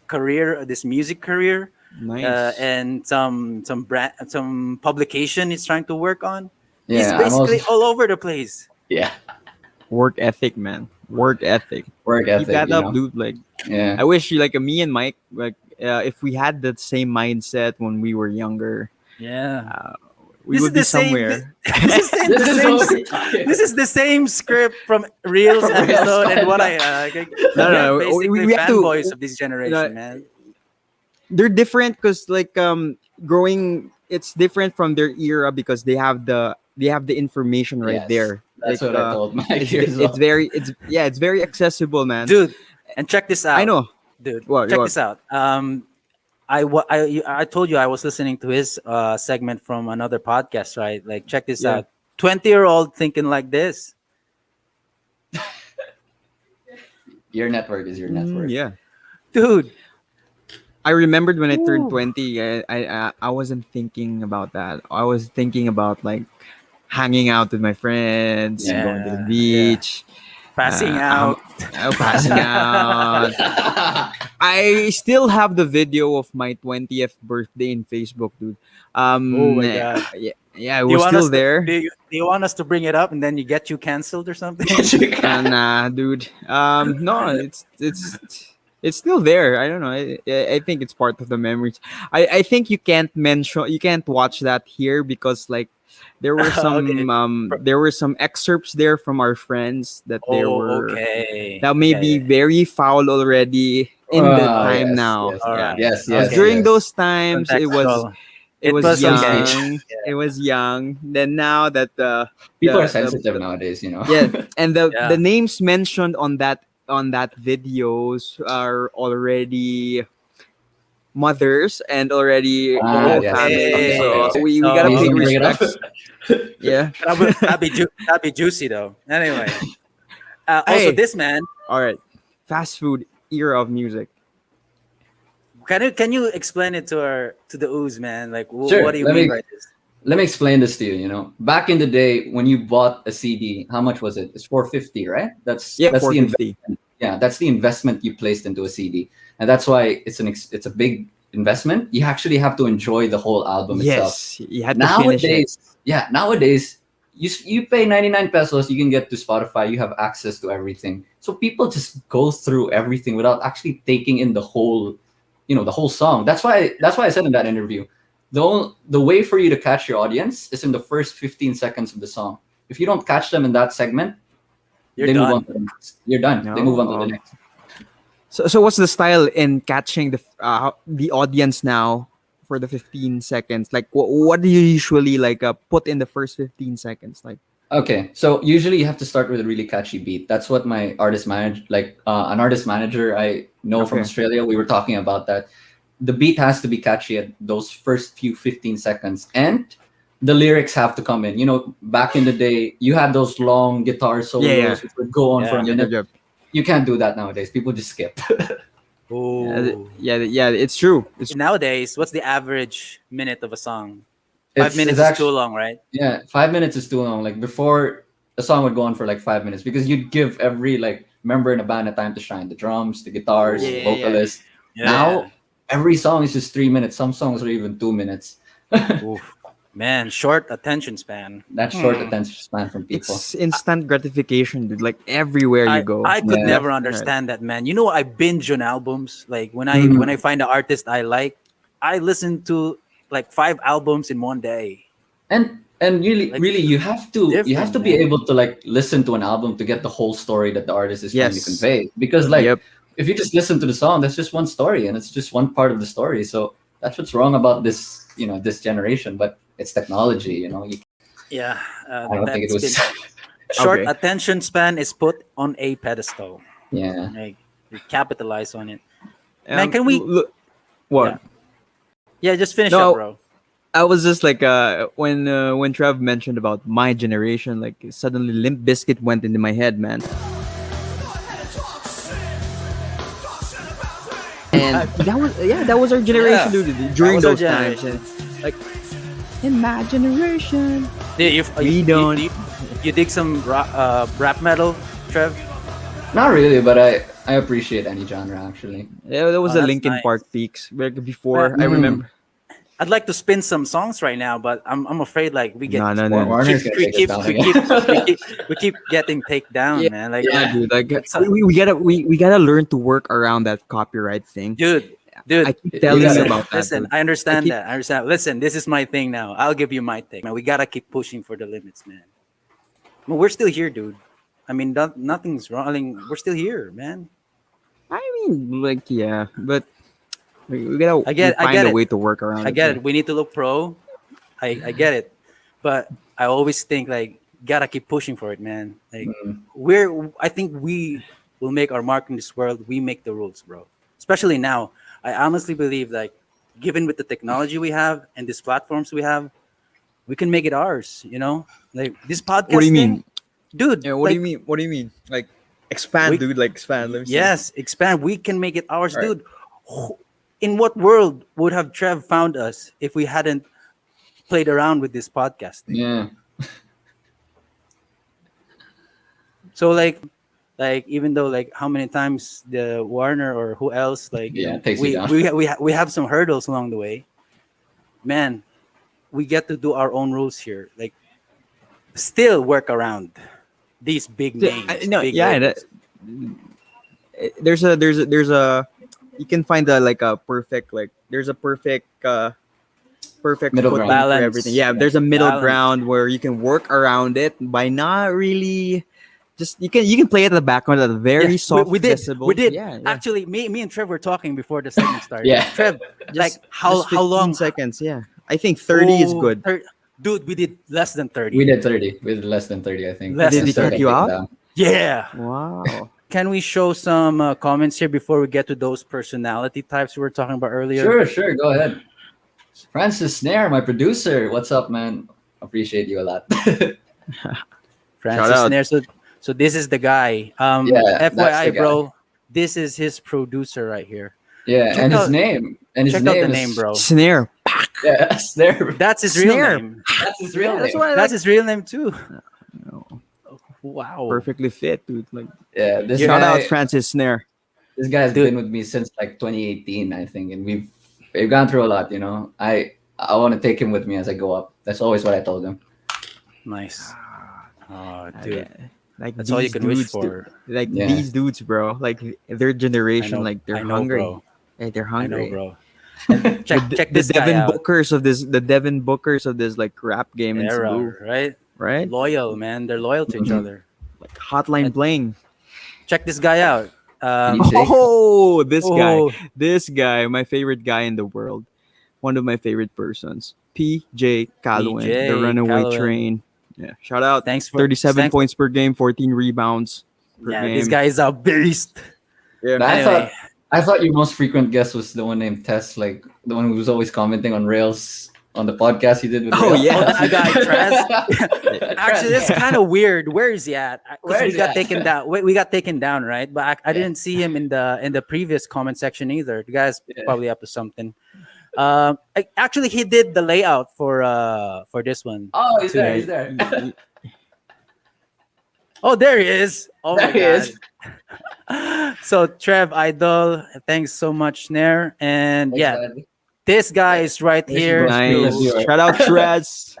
career, this music career, Nice. and some publication he's trying to work on. He's Yeah, I'm basically also all over the place. yeah, Work ethic, man. Work ethic. work Keep ethic. that up, dude. Like, Yeah, I wish you, like, me and Mike, like, if we had that same mindset when we were younger, Yeah. uh, we This would is be the same. somewhere. This is what we're talking This is the same script from Reels From Reels, episode and what I I No, we are no, basically we have to. fanboys of this generation, man. They're different because like growing, it's different from their era because they have the information right Yes, there. that's Like what I told Mike it's here as it's well. very it's very accessible, man. Dude, and check this I out, know. dude. What Check what? this out. I told you I was listening to his segment from another podcast, right? Like, check this Yeah. out. 20-year-old thinking like this, Your network is your network. Yeah. dude. I remembered when I turned Ooh. 20, I wasn't thinking about that. I was thinking about like hanging out with my friends, going to the Yeah. beach, Passing uh, out. passing out. I still have the video of my 20th birthday in Facebook, dude. Oh my god. Yeah, it Do you was want still us to, there. do you want us to bring it up and then you get you canceled or something? Nah, dude. No, it's still there. I don't know. I think it's part of the memories. I think you can't watch that here because like there were Okay. some excerpts there from our friends Oh, okay. that may be Yeah, yeah. very foul already in the time Yes, now. yes, All Yeah. right. yes, Okay. yes, During yes. those times, it was Contextual. it It was was Some okay. young. stage. It was young. Then now that People are the sensitive nowadays, you know. yeah, and the Yeah. names mentioned on that videos are already mothers and already Ah, whole yes, yes. family. Okay, okay, So okay. we So gotta Please pay don't bring it up. respects. Yeah. That'd be juicy though. Anyway, also Hey. this man. All right. Fast food era of music. Can you explain it to the ooze, man? Like, Sure. what do you Let mean me by this? let me explain this to you. You know, back in the day when you bought a CD, how much was it? It's 450, right? Yeah, That's the 450. yeah, that's the investment you placed into a CD, and that's why it's a big investment. You actually have to enjoy the whole album itself. Yes, you had to finish it. Nowadays, you pay 99 pesos, you can get to Spotify, you have access to everything. So people just go through everything without actually taking in the whole, the whole song. That's why I said in that interview, the way for you to catch your audience is in the first 15 seconds of the song. If you don't catch them in that segment, You're they move on done. to the next. You're done. They move on to the No. next. So what's the style in catching the audience now for the 15 seconds? Like what do you usually like put in the first 15 seconds? Like Okay, so usually you have to start with a really catchy beat. That's what my an artist manager I know from Okay. Australia. We were talking about that. The beat has to be catchy at those first few 15 seconds, and the lyrics have to come in. Back in the day, you had those long guitar solos Yeah. which would go on for a Yeah. minute. Yep. You can't do that nowadays. People just skip. Ooh. Yeah, it's true. It's Nowadays, what's the average minute of a song? 5 minutes It's is actually too long, right? Yeah, 5 minutes is too long. Like before, a song would go on for like 5 minutes because you'd give every like member in a band a time to shine. The drums, the guitars, Yeah. vocalists. Now every song is just 3 minutes. Some songs are even 2 minutes. Oof. Man, short attention span. That short attention span from people. it's instant gratification, dude. Like everywhere you go. I could Yeah. never understand that, man. I binge on albums. Like when Mhm. I find an artist I like, I listen to like 5 albums in one day. And really, Like, really, you have to different, be man. able to like listen to an album to get the whole story that the artist is trying to Yes. convey. Because like Yep. if you just listen to the song, that's just one story and it's just one part of the story. So that's what's wrong about this generation. But it's technology. Yeah, I don't think it was. short Okay. attention span is put on a pedestal. Yeah. Like, you capitalize on it. Man, can we- look? What? Yeah, just finish No. up, bro. I was just like when Trev mentioned about my generation, like suddenly Limp Bizkit went into my head, man. And that was our generation, Yeah. dude. During was our those times, generation. and, like in my generation, we don't. You dig some rap metal, Trev? Not really, but I appreciate any genre actually. Yeah, there was Oh, a that's Linkin nice. Park peaks where before. Well, I remember. I'd like to spin some songs right now, but I'm afraid like we get No. Warner's gonna take us down again. we keep getting taken down, Yeah, man. Like, Yeah, dude. Like It's we gotta learn to work around that copyright thing. dude, dude. I keep telling gotta- you about that. Listen, dude. I understand keep- that. I understand. Listen, this is my thing now. I'll give you my take, man. We gotta keep pushing for the limits, man. I mean, we're still here, dude. I mean, nothing's wrong. I mean, we're still here, man. I mean, like, yeah, but we gotta I get find a it. way to work around I it. get yeah. it. We need to look pro. I get it, but I always think like gotta keep pushing for it, man. Like I think we will make our mark in this world. We make the rules, bro. Especially now. I honestly believe like, given with the technology we have and these platforms we have, we can make it ours. You know, like this podcast. What do you thing, mean? dude? Yeah, what do like, you mean? What do you mean? Like expand, We- dude. Like expand. Let me see. Yes, expand. We can make it ours, All right. dude. In what world would have Trev found us if we hadn't played around with this podcast thing? Yeah. So like even though like how many times the Warner or who else like you Yeah, know, it takes you we down. we have some hurdles along the way, man. We get to do our own rules here. Like still work around these big names. No, big yeah, labels. there's a you can find a like a perfect like there's a perfect Middle footing ground. for Balance. everything. Yeah, Yeah, there's a middle balance. ground where you can work around it by not really just you can play it at the background at a very Yeah, soft we did. decibel. We did. Yeah, Actually, me and Trev were talking before the segment started. Yeah. Trev, like how 15 long? seconds? Yeah, I think 30 is Oh, good. Dude, we did less than 30. We did 30. We did less than 30, I think. Less Did he than cut 30. you out? Down. Yeah. Wow. Can we show some comments here before we get to those personality types we were talking about earlier? Sure. Go ahead. Francis Snare, my producer. What's up, man? Appreciate you a lot. Francis Shout out. Nair. So this is the guy. Yeah, that's the FYI, guy. bro. This is his producer right here. Yeah, Check and out- his name. And his Check name out the is, name, bro. Snare. Yeah, Snare. That's his real Snare. name. That's his real That's name. why I That's his real name too. No, Wow. perfectly fit, dude. Like Yeah, this shout guy, out Francis Snare. this guy has Dude. been with me since like 2018, I think, and we've gone through a lot. You know, I want to take him with me as I go up. That's always what I told him. Nice. Oh, dude. Like That's all you these can wish dudes, for. Like Yeah. these dudes, bro. Like their generation, like they're I know, hungry. bro. Like they're I know, hungry. bro. And check The this guy Devin out. Bookers of this, the Devin Bookers of this like rap game in Era, Cebu, right? right? Loyal, man. They're loyal to each Mhm. other. Like Hotline And- Bling. Check this guy out. DJ. Oh, this oh, guy, my favorite guy in the world, one of my favorite persons, PJ Calwin, the PJ Runaway Calwin. Train. Yeah, shout out. Thanks for 37 thanks- points per game, 14 rebounds per Yeah, game. this guy is a beast. Yeah. Anyway. I thought your most frequent guest was the one named Tess, like the one who was always commenting on Rails on the podcast you did with Oh, Rails. yeah. Oh, that guy, Trev. Actually, that's kind of weird. Where is he at? 'Cause Where we is he got at? taken down. We got taken down, right? But I didn't see him in the previous comment section either. The guy's Yeah. probably up to something. Actually, he did the layout for this one. Oh, he's there. today. He's there. Oh, there he is. Oh There my he god. is. So Trev Idol, thanks so much, Nair. And Thanks, yeah, man. this guy is right This is here. Bruce Nice. Lee. To, Shout out Trez.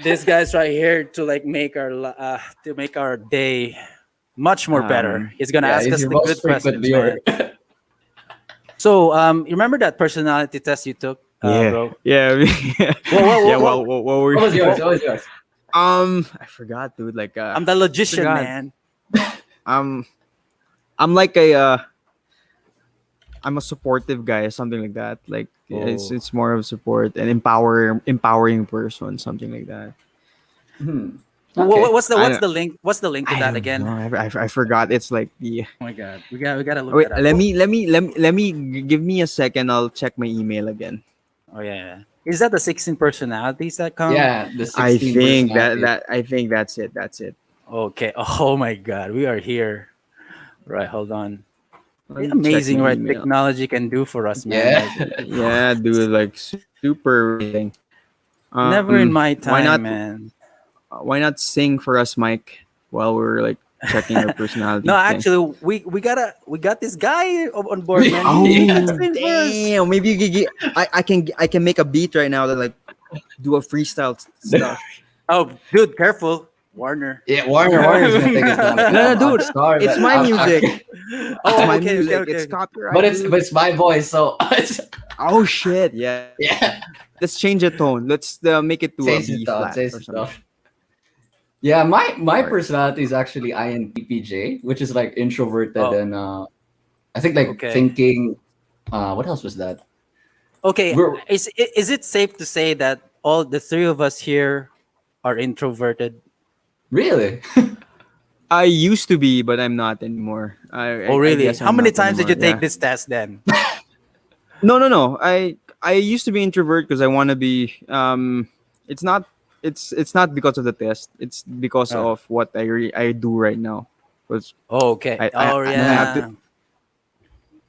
this guy's right here to like make our day much more better. He's gonna Yeah, ask he's us your the most good frequent questions, viewer. man. So you remember that personality test you took, bro? Yeah. Whoa, Yeah. whoa. What were What was yours? What was yours? I forgot, dude. Like I'm the logician, forgot. man. I'm like I'm a supportive guy, something like that. Like Oh. it's more of support and empowering person, something like that. Hmm. Wha- Okay. What's I the don't- link? What's the link to I that don't again? know. I forgot. It's like yeah. Oh my god, we gotta look Wait, that up. let me give me a second. I'll check my email again. Oh yeah. Is that the 16 personalities that come? Yeah, the 16 I think personalities. I think that's it. That's it. Okay. Oh my god, we are here. Right, hold on. Let me check Amazing my what email. technology can do for us, man. Yeah. Like, Yeah, dude, like super thing. never in my time, why not? man. Why not sing for us, Mike, while we're like checking our personality? No, thing? actually, we got this guy on board, man. Oh He can sing for us. damn! Maybe you can I can make a beat right now that like do a freestyle stuff. Oh, dude, careful. Warner. Yeah, Warner's gonna take us down. No, dude, I'm sorry, it's but my I'm- music. I'm- Oh, It's my okay, music. okay, It's okay. copyright. but it's dude. but it's my voice, so Oh shit! Yeah. yeah. Let's change the tone. Let's make it to a Taste B it out, flat taste or it something. out. Yeah, my Alright. personality is actually INTPJ, which is like introverted Oh. and I think like Okay. thinking. What else was that? Okay, We're- is it safe to say that all the three of us here are introverted? Really? I used to be, but I'm not anymore. Oh, really? guess How I'm many not times did you anymore, take yeah. this test then? No. I used to be introvert because I want to be. It's not. It's not because of the test. It's because Oh. of what I do right now. Because Oh, okay. I Oh, have yeah. to-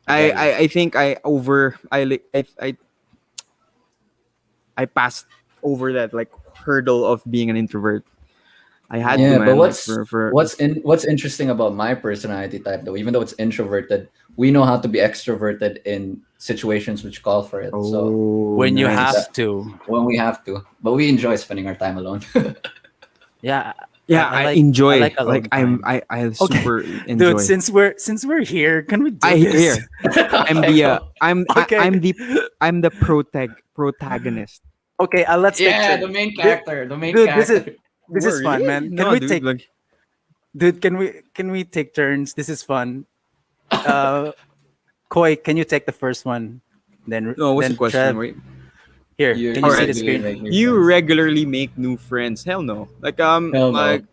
I get I think I passed over that like hurdle of being an introvert. I had to, Yeah, man. but Like, for what's interesting about my personality type though, even though it's introverted, we know how to be extroverted in situations which call for it. So When you nice. have to. when we have to, but we enjoy spending our time alone. Yeah. Yeah, I I, like- enjoy. I like alone time. I super enjoy. Dude, since we're here, can we do I this? hear. I'm Okay, the go. Okay. I'm the protagonist. Okay, let's take Yeah, turns. the main character, the main Dude, character. this is fun, man. Can No, we dude, take like, Dude, can we take turns? This is fun. Koi, can you take the first one? Then no, what's then the question? Trev, Wait. here, You- can you see Alright. the screen? You regularly make new friends? Hell no. Like Hell no. like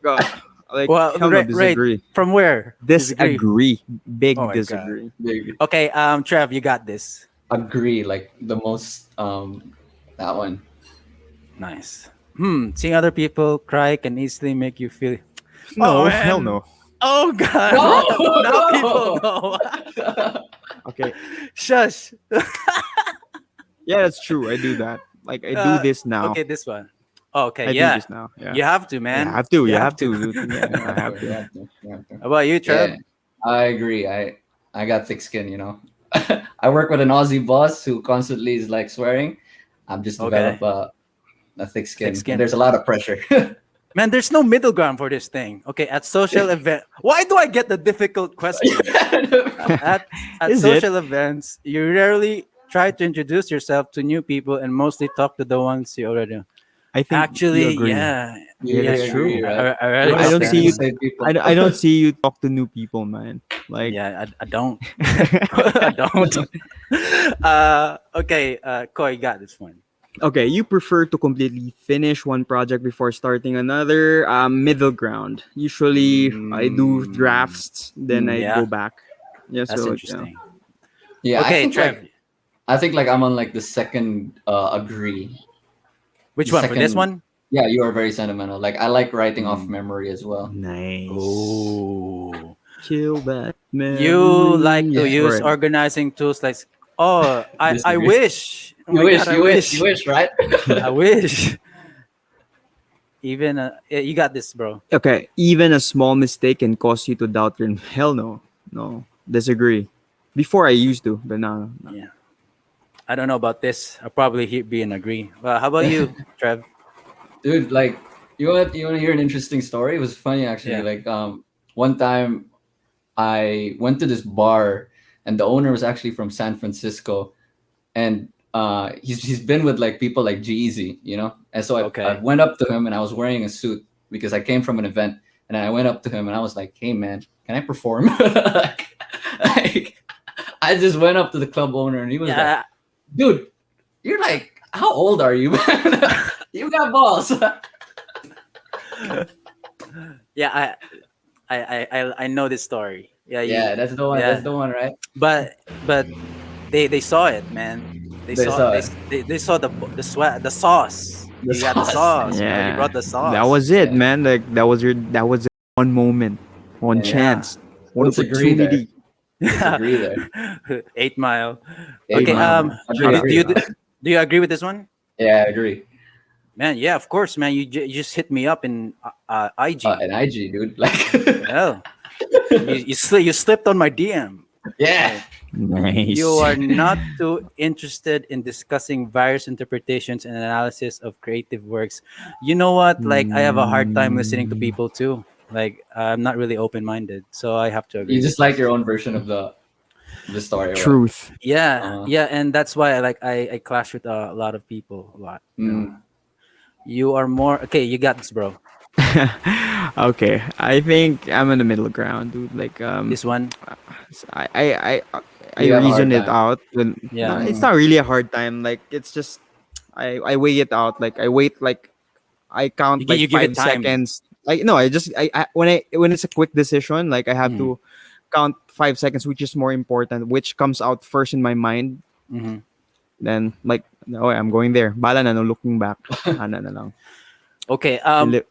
Well, hell no. right, Disagree. From where? Disagree. Big Oh my God. disagree. Okay, Trev, you got this. Agree, like the most that one. Nice. Seeing other people cry can easily make you feel. No, Oh, hell man. no. Oh God! No, Now no. people know. Okay. Shush. Yeah, that's true. I do that. Like I Uh, do this now. Okay, this one. Okay, I yeah. do this now. Yeah. You have to, man. You have to. You have to. Dude. Yeah, I have to. Yeah. How about you, Trev? Yeah, I agree. I got thick skin, you know. I work with an Aussie boss who constantly is like swearing. I'm just Okay. develop a thick skin. Thick skin. And there's a lot of pressure. Man, there's no middle ground for this thing. Okay, at social event. Why do I get the difficult question? At Is social events, you rarely try to introduce yourself to new people and mostly talk to the ones you already know. I think you Actually, agree. yeah. Yeah, that's You true. agree, right? I really I don't understand. see you- Same people. I don't see you talk to new people, man. Like Yeah, I don't. I don't. Okay, Koi got this one. okay, you prefer to completely finish one project before starting another. Middle ground. Usually, I do drafts, then I Yeah. go back. Yeah, That's so interesting. Yeah, Okay, Trev. I think like I'm on like the second agree. Which the one? For this second- one? Yeah, you are very sentimental. Like I like writing off memory as well. Nice. Oh. Kill that man. You like to Yeah. use Alright. organizing tools like, oh, I Disagree. wish. Oh You my wish, God, I you wish, you wish, right? I wish. Even yeah, you got this, bro. Okay, even a small mistake can cause you to doubt your. Hell no, no, disagree. Before I used to, but now. No. Yeah. I don't know about this. I'll probably be in agree. Well, how about you, Trev? Dude, like you want to hear an interesting story? It was funny actually. Yeah. Like one time I went to this bar and the owner was actually from San Francisco, and he's been with like people like G-Eazy, you know. And so Okay. I went up to him and I was wearing a suit because I came from an event, and I went up to him and I was like, "Hey man, can I perform?" like, I just went up to the club owner and he was like, Yeah, "Dude, you're like, how old are you, man? You got balls." yeah. I know this story. Yeah, Yeah, that's the one. yeah. That's the one, right? But they saw it, man. They They saw saw they, it. they saw the sweat, the sauce. The You got the sauce. sauce. bro. Yeah, You brought the sauce. That was it, Yeah. man. Like that was one moment, one Yeah. chance, one Let's agree there. opportunity. Disagree there. 8 Mile. Eight Okay. Mile. Agree, Do you agree with this one? Yeah, I agree. Man, yeah, of course, man. You just hit me up in IG. An IG, dude. Like, Well, you slipped on my DM. Yeah. Nice. You are not too interested in discussing various interpretations and analysis of creative works. You know what? Like, I have a hard time listening to Mm, people too. Like, I'm not really open minded. So I have to agree You with just like this. your own version of the story or what? truth. Yeah. Uh, Yeah. And that's why I clash with a lot of people a lot. You know, mm, you are more. Okay, you got this, bro. Okay, I think I'm in the middle ground, dude. Like This one. I I I, I you have a reason hard it time. out. When no, Yeah. it's Mm, not really a hard time. Like it's just I weigh it out. Like I wait like I count like You give it five time. seconds. Like no, I when it's a quick decision, like I have Mm-hmm. to count 5 seconds, which is more important, which comes out first in my mind. Mm-hmm. Then like no, I'm going there. Bala na no looking back. Ana na lang. Okay. Dili-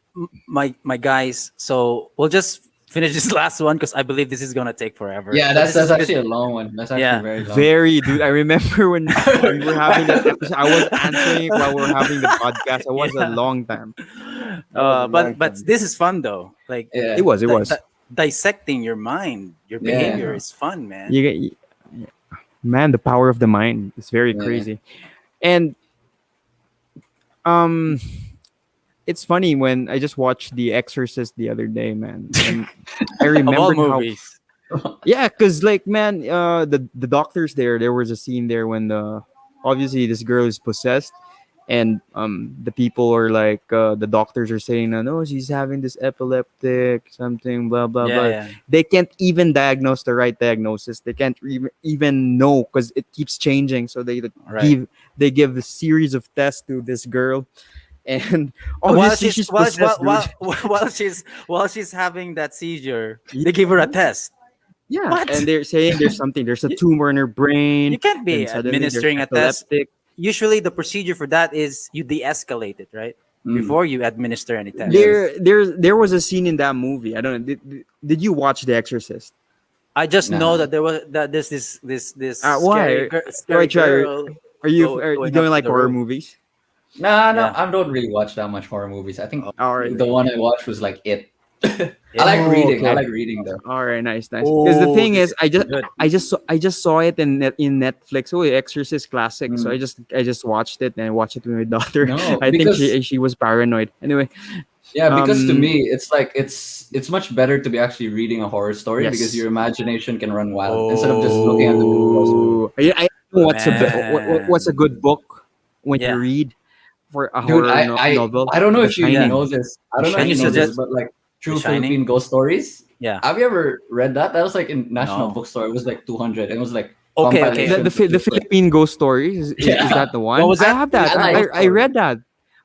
My guys. So we'll just finish this last one because I believe this is gonna take forever. yeah, But that's this is that's good. actually a long one. That's actually Yeah. very long. Very, dude. I remember when we're having that episode. I was answering while we're having the podcast. It was a Yeah. long time. That was a But long time. this is fun though. Like It Yeah, was. It was. dissecting your mind, your yeah, behavior is fun, man. You get, man, the power of the mind is very yeah. crazy. And um, it's funny when I just watched The Exorcist the other day, man, and I Of all remembered how. movies. Yeah, cause like man, the doctors there. There was a scene there when the obviously this girl is possessed, and the people are like the doctors are saying no, she's having this epileptic something blah blah Yeah, blah. yeah. They can't even diagnose the right diagnosis. They can't even know because it keeps changing. So Right. they give a series of tests to this girl, and While obviously she's she's possessed, dude. while she's having that seizure, they give her a test. Yeah, What? and they're saying there's a You, tumor in her brain. you can't Then be suddenly there's administering a test. epileptic. Usually, the procedure for that is you de-escalate it, right? Mm, Before you administer any test. yes. There was a scene in that movie. I don't know. Did you watch The Exorcist? I just know Nah. that there's this Why? scary Why try? girl Are you going up don't to like the horror roof. movies? Nah, no, Yeah. I don't really watch that much horror movies. I think All right. the one I watched was like It. I It? like Oh, reading. I okay. like reading though. All right, nice. Because the Oh, thing this is, is good. I just saw it in Netflix. Oh, Exorcist classic. So Mm. I just watched it and I watched it with my daughter. No, I think because she was paranoid. Anyway, yeah, because to um, me it's like it's much better to be actually reading a horror story because yes. your imagination can run wild instead of just looking at the visuals. Oh, I know what's a Man. good book when you Yeah. read for a Dude, horror novel? I don't know The if you Yeah. Shining. know this. I The don't know Can if you you know Shining. this, suggest but like The True Shining? Philippine Ghost Stories. Yeah. Have you ever read that? That was like in National No. Bookstore. It was like 200. It was like Okay, okay. compilations. The Philippine Ghost Story is Yeah. that the one? What was I that? have that. I like- I read that.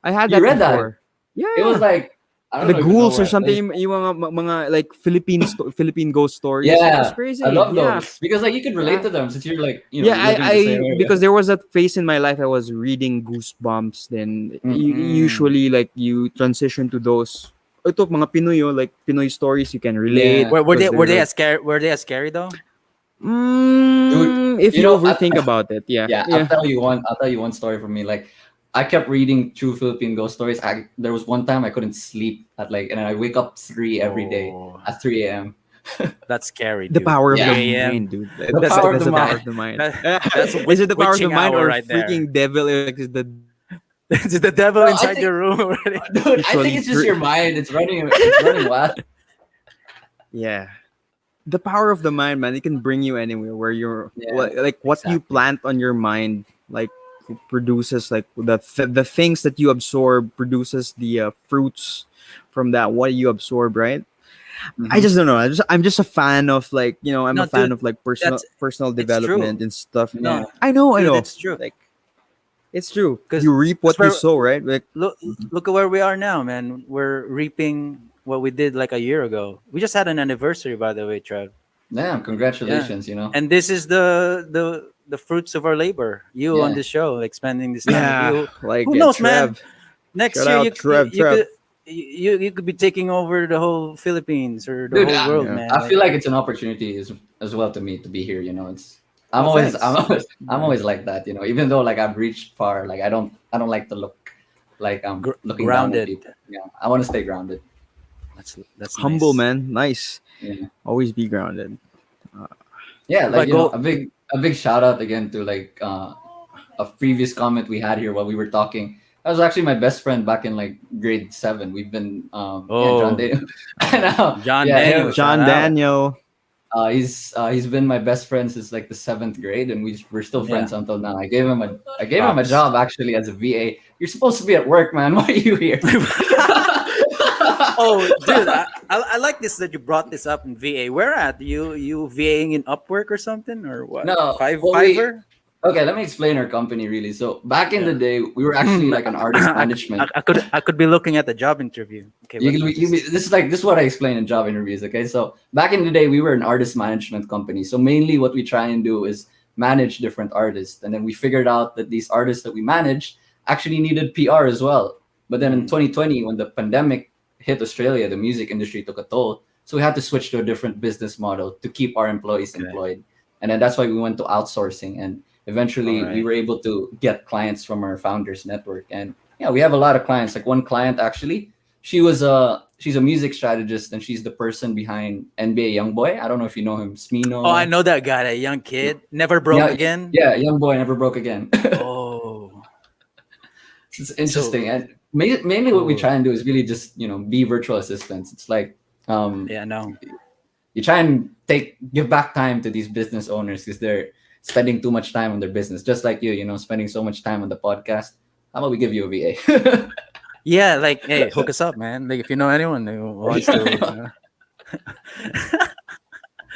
I had You that read that? before. Yeah. It was like I don't The know if you know ghouls or what. something, yung mga like Philippine ghost stories. It was Yeah, crazy. I love Yeah. those because like you can relate Yeah. to them since you're like Yeah, living the same area. because there was a phase in my life I was reading Goosebumps. Then Mm. usually like you transition to those. Ito mga Pinoy, like Pinoy stories you can relate. Yeah. Were they 'cause they're like, were they as scary though? if You you know, overthink about it, yeah, Yeah, yeah. I'll tell you one story from me. Like, I kept reading True Philippine Ghost Stories. There was one time I couldn't sleep at like, and I wake up every day Oh, at 3 a.m. that's scary, The dude. power of 3 the a.m. mind, dude. The power of the power mind. of the mind. That's Is it the power of the witching mind hour or right there. freaking devil? Like, is the Is the devil No, I inside think- your room already? Dude, I Usually think it's just your mind. It's running wild. yeah. The power of the mind, man, it can bring you anywhere where you're Yeah, like what you exactly. plant on your mind, like produces like the things that you absorb produces the fruits from that what you absorb, right? I just don't know. I'm just a fan of like I'm No, a fan dude, of like that's personal it's development true. and stuff. Yeah. No, I know, dude, it's true. Like it's true. 'Cause- You reap what 'cause you we're- sow, right? Like Look at where we are now, man. We're reaping what we did like a year ago. We just had an anniversary, by the way, Trev. Damn, congratulations, you know. And this is the fruits of our labor. You on Yeah. this show, like spending this time yeah, with you. like Who knows, man? Trev. Next Shout year out you, Trev, you Trev. could you could be taking over the whole Philippines or the Dude, whole world, yeah. man. I feel like it's an opportunity as well to me to be here, you know. I'm Oh, always thanks. I'm always like that, you know. Even though like I've reached far, like I don't like to look like I'm looking down at grounded. people. Yeah. I want to stay grounded. That's Humble, nice. man. Nice. Yeah. Always be grounded. Yeah, But like you know, go, a big shout out again to like a previous comment we had here while we were talking. That was actually my best friend back in like grade 7. We've been yeah, John oh, Daniel. John Yeah, Daniel, him. shout John out. Daniel. He's been my best friend since like the 7th grade, and we're still Yeah, friends until now. I gave him a props. job actually as a VA. You're supposed to be at work, man. Why are you here? Oh, dude, I like this that you brought this up in VA. Where at you VAing in Upwork or something or what? No, well, Fiverr? okay. Let me explain our company really. So back in the Yeah. day, we were actually like an artist management. I could be looking at the job interview. Okay, You what can, is this? this is what I explain in job interviews. Okay, so back in the day, we were an artist management company. So mainly, what we try and do is manage different artists, and then we figured out that these artists that we managed actually needed PR as well. But then in Mm, 2020, when the pandemic hit Australia, the music industry took a toll. So we had to switch to a different business model to keep our employees okay. employed, and then that's why we went to outsourcing, and All eventually we right. were able to get clients from our founders network. And yeah, we have a lot of clients. Like one client actually, she's a music strategist, and she's the person behind NBA YoungBoy. I don't know if you know him, Oh, I Smino. know that guy, a young kid, never broke Yeah, again. yeah, YoungBoy never broke again. Oh, It's so interesting, and mainly what we cool. try and do is really just be virtual assistants. It's like Yeah, no. you try and give back time to these business owners because they're spending too much time on their business, just like spending so much time on the podcast. How about we give you a VA? Yeah, like, hey, hook us up, man. Like, if you know anyone who wants to,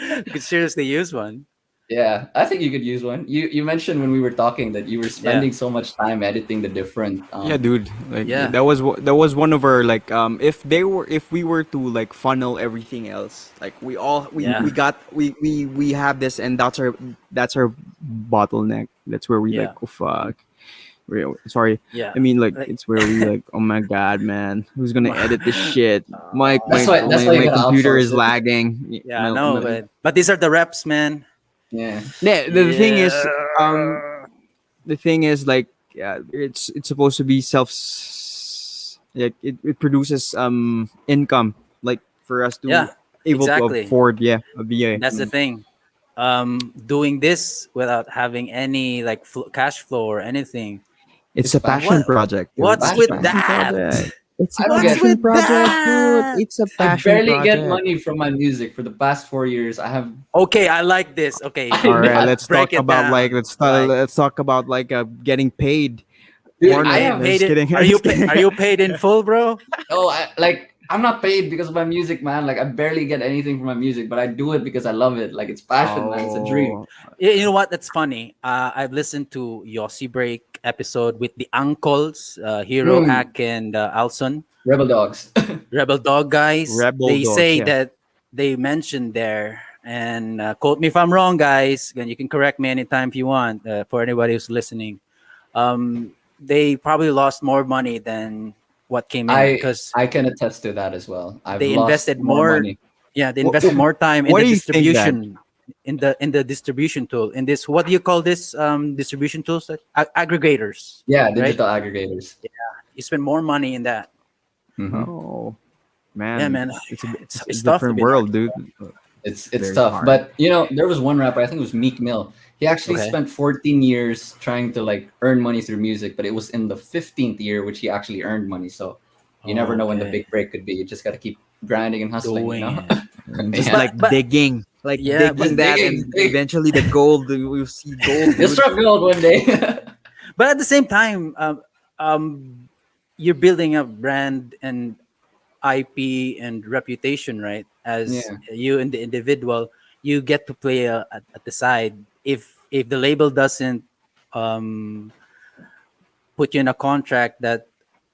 you could seriously use one. Yeah, I think you could use one. You mentioned when we were talking that you were Yeah, spending so much time editing the different Yeah, dude. Like yeah, that was one of our like if we were to like funnel everything else, like yeah, we have this, and that's our bottleneck. That's where we like, yeah, oh fuck. Sorry. yeah. I mean, like Like, it's where we like, oh my god, man, who's gonna edit this shit? My that's my why oh, that's my, why you my gotta computer outsource is it. lagging. yeah, I know, but these are the reps, man. Yeah. Yeah, the thing Yeah. is, the thing is like, yeah, it's supposed to be like it produces income, like for us to Yeah, able to exactly. afford, yeah, a VA. That's the thing. Doing this without having any like cash flow or anything. It's It's a passion. passion What? project, dude. What's It's a with Passion. passion that? project. It's a I don't What's get. passion with project, dude. that? It's a I passion barely get project. money from my music for the past 4 years. I have. Okay, I like this. Okay, I All right, know, let's break talk it about like down. Like, let's talk about like getting paid. dude. getting I Warner, paid. have. no, Paid just it. kidding. I'm just kidding. Are you paid in full, bro? Oh, I'm not paid because of my music, man. Like I barely get anything from my music, but I do it because I love it. Like it's passion, man. It's a dream. Oh, You know what? That's funny. I've listened to Yossi Break episode with the uncles, Hero, Mm, Ak, and Alson, Rebel Dogs. Rebel Dog guys. Rebel They Dogs, say yeah. that they mentioned there, and quote me if I'm wrong, guys. And you can correct me anytime if you want. For anybody who's listening, they probably lost more money than what came in I because I can attest to that as well. I've they lost invested more more. money. Yeah, they What, invested more time in what the do you think that? distribution, in the distribution tool, in this, what do you call this, distribution tools, that aggregators, Yeah, right? digital aggregators. You spend more money in that. Hmm. Oh Yeah, man, man. it's a It's tough to different be an world, artist. dude. It's Very tough, hard. but there was one rapper. I think it was Meek Mill. He actually Okay. spent 14 years trying to like earn money through music, but it was in the 15th year which he actually earned money. So you never know when the Okay. big break could be. You just got to keep grinding and hustling. Doing it. And just Yeah, like But digging, like yeah, but digging just that, digging. and eventually the gold. We'll see gold, You'll dude. struck gold one day. but at the same time, um, you're building a brand and IP and reputation, right? As Yeah, you and the individual, you get to play at the side. If the label doesn't um, put you in a contract that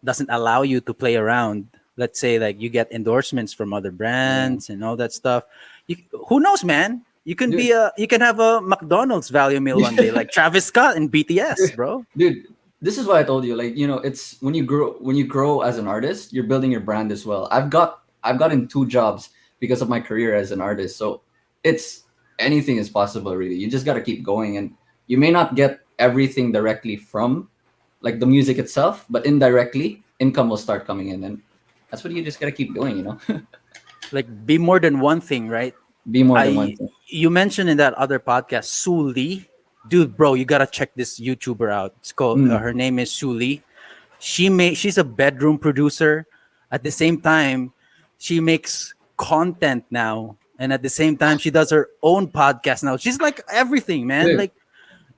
doesn't allow you to play around, let's say like you get endorsements from other yeah, brands and all that stuff, you, who knows, man? dude. You can have a McDonald's value meal one day, like Travis Scott and BTS, bro. Dude, this is what I told you. Like, it's when you grow as an artist, you're building your brand as well. I've gotten 2 jobs because of my career as an artist. So it's anything is possible really. You just gotta keep going, and you may not get everything directly from like the music itself, but indirectly income will start coming in, and that's what you just gotta keep doing. Like, be more than one thing, right? Be more than one I thing. You mentioned in that other podcast, Sue Lee, dude, bro, you gotta check this YouTuber out. It's called Mm. her name is Sue Lee. She's a bedroom producer. At the same time, she makes content now, and at the same time, she does her own podcast now. She's like everything, man. Dude, Like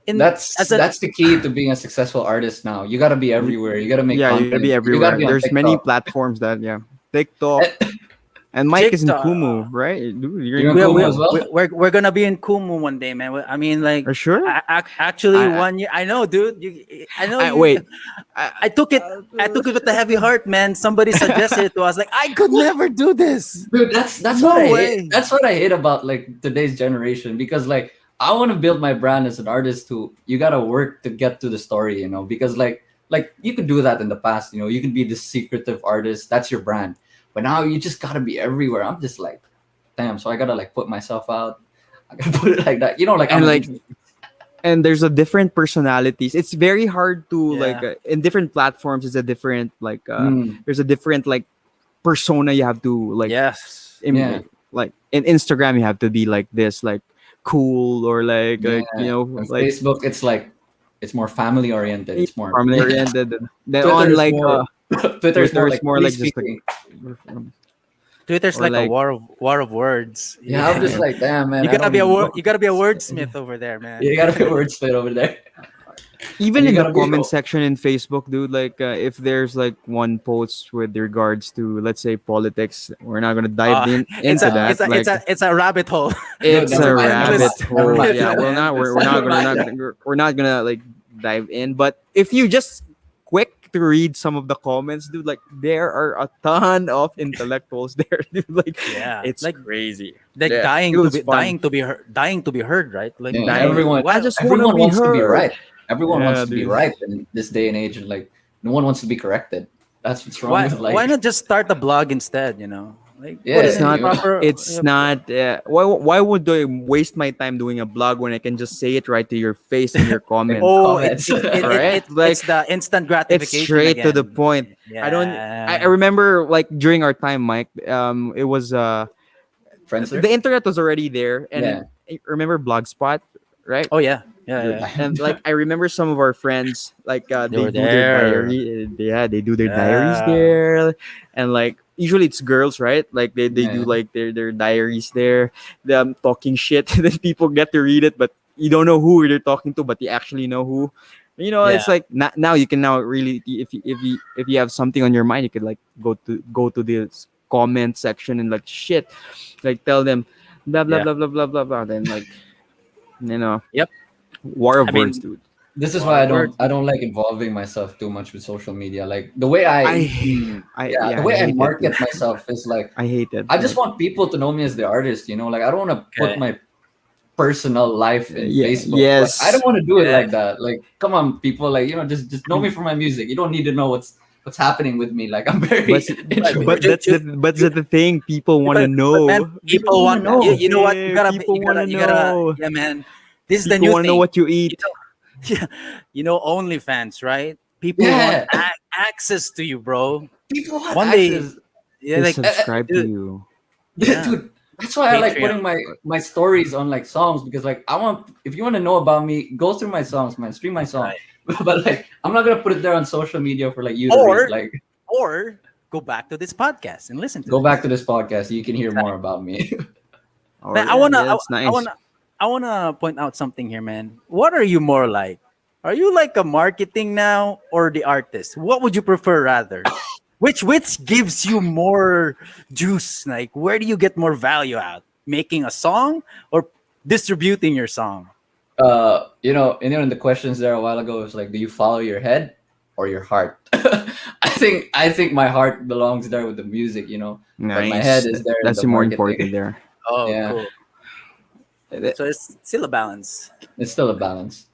in that's as a that's the key to being a successful artist now. You gotta be Y- everywhere. You gotta make Yeah, you gotta be content. You gotta everywhere. be on There's many TikTok. platforms that TikTok and Mike is in Kumu, TikTok. right? Dude, you're You're in on We're, Kumu we're, as Kumu. well. we're gonna be in Kumu one day, man. I mean, like, Are you sure? actually, I, 1 year. I know, dude. I know I you. wait. I, I took it. I took it with a heavy heart, man. Somebody suggested it to us. Like, I could never do this. Dude, that's what No I hate. way. That's what I hate about like today's generation because like I want to build my brand as an artist who you gotta work to get to the story, because like you could do that in the past, you could be this secretive artist, that's your brand. But now you just gotta be everywhere. I'm just like, damn, so I gotta like put myself out. I gotta put it like that. Like I'm and an like and there's a different personalities. It's very hard to like Yeah. in different platforms. It's a different like Mm, there's a different like persona you have to like Yes. yeah, like in Instagram you have to be like this like cool or yeah. On like Facebook, it's more family oriented. It's more family oriented. Then Twitter on is like more Twitter is Twitter more is like more free like just like speaking. Twitter's or like a like war of words. Yeah, I'm just Yeah. like, damn man, You I gotta be a don't. you gotta be a wordsmith over there, man. You gotta be word split over there, even and you in the gotta be. comment section in Facebook, dude, like if there's like one post with regards to let's say politics, we're not gonna dive in It's into a that. Like it's a rabbit hole. Dude, it's It's never a a mind. Never rabbit endless. mind. Never hole. mind. It's Yeah, an Never endless. mind. we're not gonna like dive in. But if you just quick to read some of the comments, dude, like there are a ton of intellectuals there, dude. Like Yeah, it's crazy. like Yeah, it was fun. dying to be heard, right? Like Yeah, dying. everyone, I Well, just want to everyone be wants to be heard. right. Everyone Yeah, wants to be dude. right in this day and age, and like no one wants to be corrected. That's what's wrong why with why like. not just start a blog instead? Like put Yeah, it It's in not. proper. It's not. Why would I waste my time doing a blog when I can just say it right to your face in your comment? Oh, Comments. Right? it's Like the instant it's gratification straight to the again. point. I don't. I Yeah. remember like during our time, Mike. It was Friendster. the internet was already there, and Yeah. remember Blogspot, right? Oh yeah. Yeah. Dude, Yeah. And like I remember some of our friends, like They they were do their there. diary. Yeah, they do their diaries Yeah. there, and like usually it's girls, right? Like they do Yeah. like their diaries there, them talking shit, and then people get to read it, but you don't know who they're talking to, but you actually know who. Yeah. It's like now you can now really if you have something on your mind, you could like go to this comment section and like shit, like tell them blah blah Yeah. blah blah blah blah blah. Then like you know, Yep. war I of words, mean, dude. This is why war of words. I don't like involving myself too much with social media. Like the way I the way I hate it, dude. market myself is like I hate it. I just want people to know me as the artist. Like I don't want to put Okay. my personal life in Yeah, Facebook. yes. Like, I don't want to do it Yeah. like that. Like, come on, people. Like, just know me for my music. You don't need to know what's happening with me. Like, I'm very But introverted. that's the thing. People want to But know. man, people wanna want know. you know what? Yeah, people wanna You gotta know. yeah, man. This is the People new want to know thing. what you eat. Yeah, OnlyFans, right? People Yeah. want access to you, bro. People have One day, access. yeah, They like subscribe to dude, you. Yeah. Dude, that's why I like Patreon. putting my stories on like songs because like if you want to know about me, go through my songs, man. Stream my song. Right. But like I'm not gonna put it there on social media for like you to Or- read. Like or go back to this podcast and listen to go this. back to this podcast. You can hear more about me. Or, Man, it's nice. I wanna point out something here, man. What are you more like? Are you like a marketing now or the artist? What would you prefer rather? Which gives you more juice? Like where do you get more value out? Making a song or distributing your song? In the questions there a while ago, it was like, do you follow your head or your heart? I think my heart belongs there with the music, Nice. my head is there in That's the more marketing. important there. Oh, Yeah. cool. So it's still a balance. It's still a balance.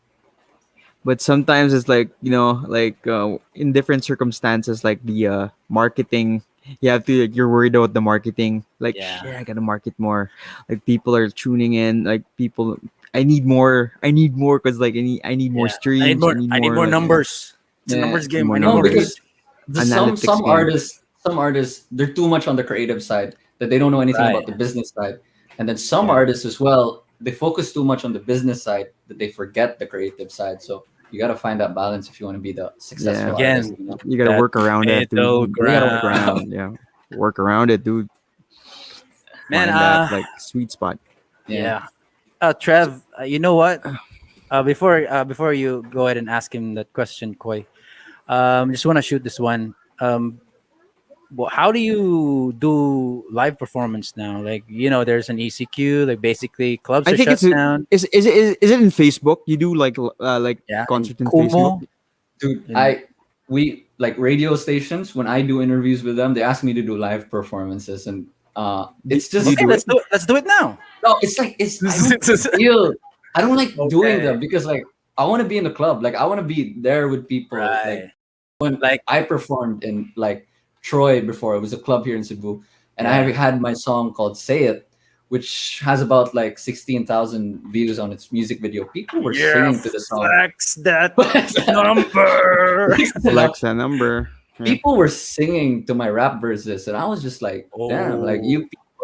But sometimes it's like in different circumstances, like the marketing. You have to you're worried about the marketing. Like Yeah. shit, I gotta market more. Like people are tuning in. Like people, I need more. Because like I need more Yeah. streams. I need more like, numbers. It's a Yeah. numbers game. More I need No, more numbers. because Analytics some game. artists they're too much on the creative side that they don't know anything Right. about the business side, And then some Yeah. artists as well, they focus too much on the business side that they forget the creative side. So you got to find that balance if you want to be the successful Yeah. artist. Again, You know? You gotta that work around that, dude. middle You gotta work ground. around. Yeah, work around it, dude. Man, Find that like sweet spot. Yeah. yeah. Trev, you know what? Before you go ahead and ask him that question, Koi, just want to shoot this one. Well, how do you do live performance now? Like, there's an ECQ. Like, basically, clubs I are think shut down. is it in Facebook? You do like Yeah, and concert in Facebook? Kumo. Dude, And we like radio stations, when I do interviews with them, they ask me to do live performances, and it's Do you just okay, do it? let's do it now. no, it's like it's I don't like doing Okay. them because like I want to be in the club. Like I want to be there with people. Like Right. when Like, I performed in like Troy before, it was a club here in Cebu, and I yeah. had my song called "Say It," which has about like 16,000 views on its music video. People were Yeah, singing to the song. flex that number. Flex a number. Yeah. People were singing to my rap verses, and I was just like, damn, like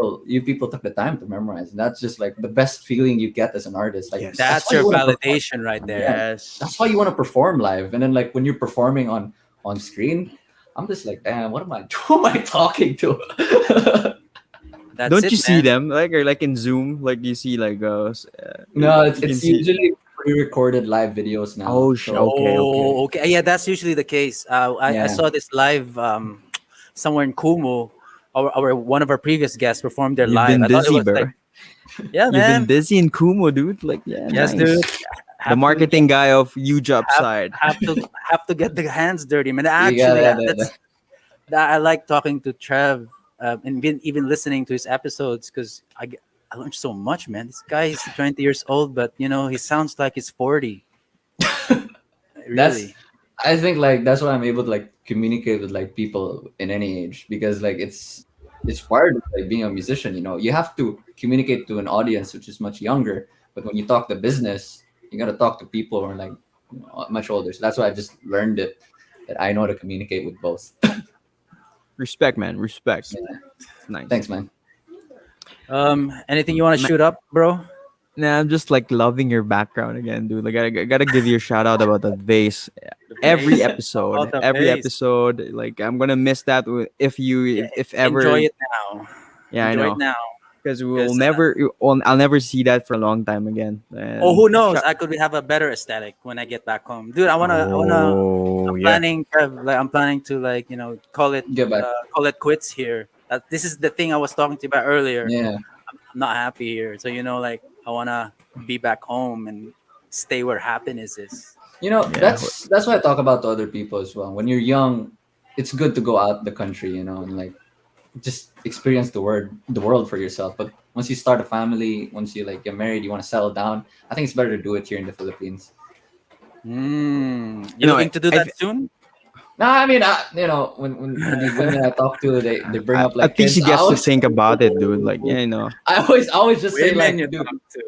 Oh, you people took the time to memorize, and that's just like the best feeling you get as an artist. Like Yes. that's that's why you your want to perform. validation right there. Yeah, Yes. that's why you want to perform live. And then like when you're performing on screen, I'm just like, damn, what am I? Who am I talking to? That's Don't it, you see man. them like or like in Zoom? Like you see like No, you can it's see. usually pre-recorded live videos now. Oh, So okay, okay. Oh, okay. Yeah, that's usually the case. I yeah, saw this live somewhere in Kumu. One of our previous guests performed there You've live. been I thought it busy, was like, bro. yeah, You've been man. busy in Kumo, dude. Like, yeah, Yes, dude. nice. The Have to marketing guy of huge have, upside. have to get the hands dirty, man. you Actually, got that I like talking to Trev and even listening to his episodes because I learned so much, man. This guy is 20 years old, but he sounds like he's 40. that's Really. I think like that's why I'm able to like communicate with like people in any age, because like it's part of like being a musician. You have to communicate to an audience which is much younger, but when you talk to business, you got to talk to people who are like much older. So that's why I just learned it, that I know how to communicate with both. Respect, man. Respect. Yeah. Nice. Thanks, man. Anything you want to shoot up, bro? Nah, I'm just like loving your background again, dude. Like, I gotta give you a shout out about the vase. Every Bass. episode, About the every bass. episode. Like, I'm gonna miss that if you, Yeah, if ever. enjoy it now. Yeah, I Enjoy know. it now. Because Because I'll never see that for a long time again. oh, And who knows? I could have a better aesthetic when I get back home, dude. Oh, yeah. I'm planning to like call it Get back. quits here. This is the thing I was talking to you about earlier. Yeah. I'm not happy here, so like I wanna be back home and stay where happiness is. Yeah. That's why I talk about to other people as well. When you're young, it's good to go out the country, and like just experience the world for yourself. But once you start a family, once you like get married, you want to settle down, I think it's better to do it here in the Philippines. You No, looking to do I that soon? No, I mean, when these women I talk to, they bring up like At least kids. he gets to think about it, dude. Like, yeah, I always just say Women you like, dude, talk to.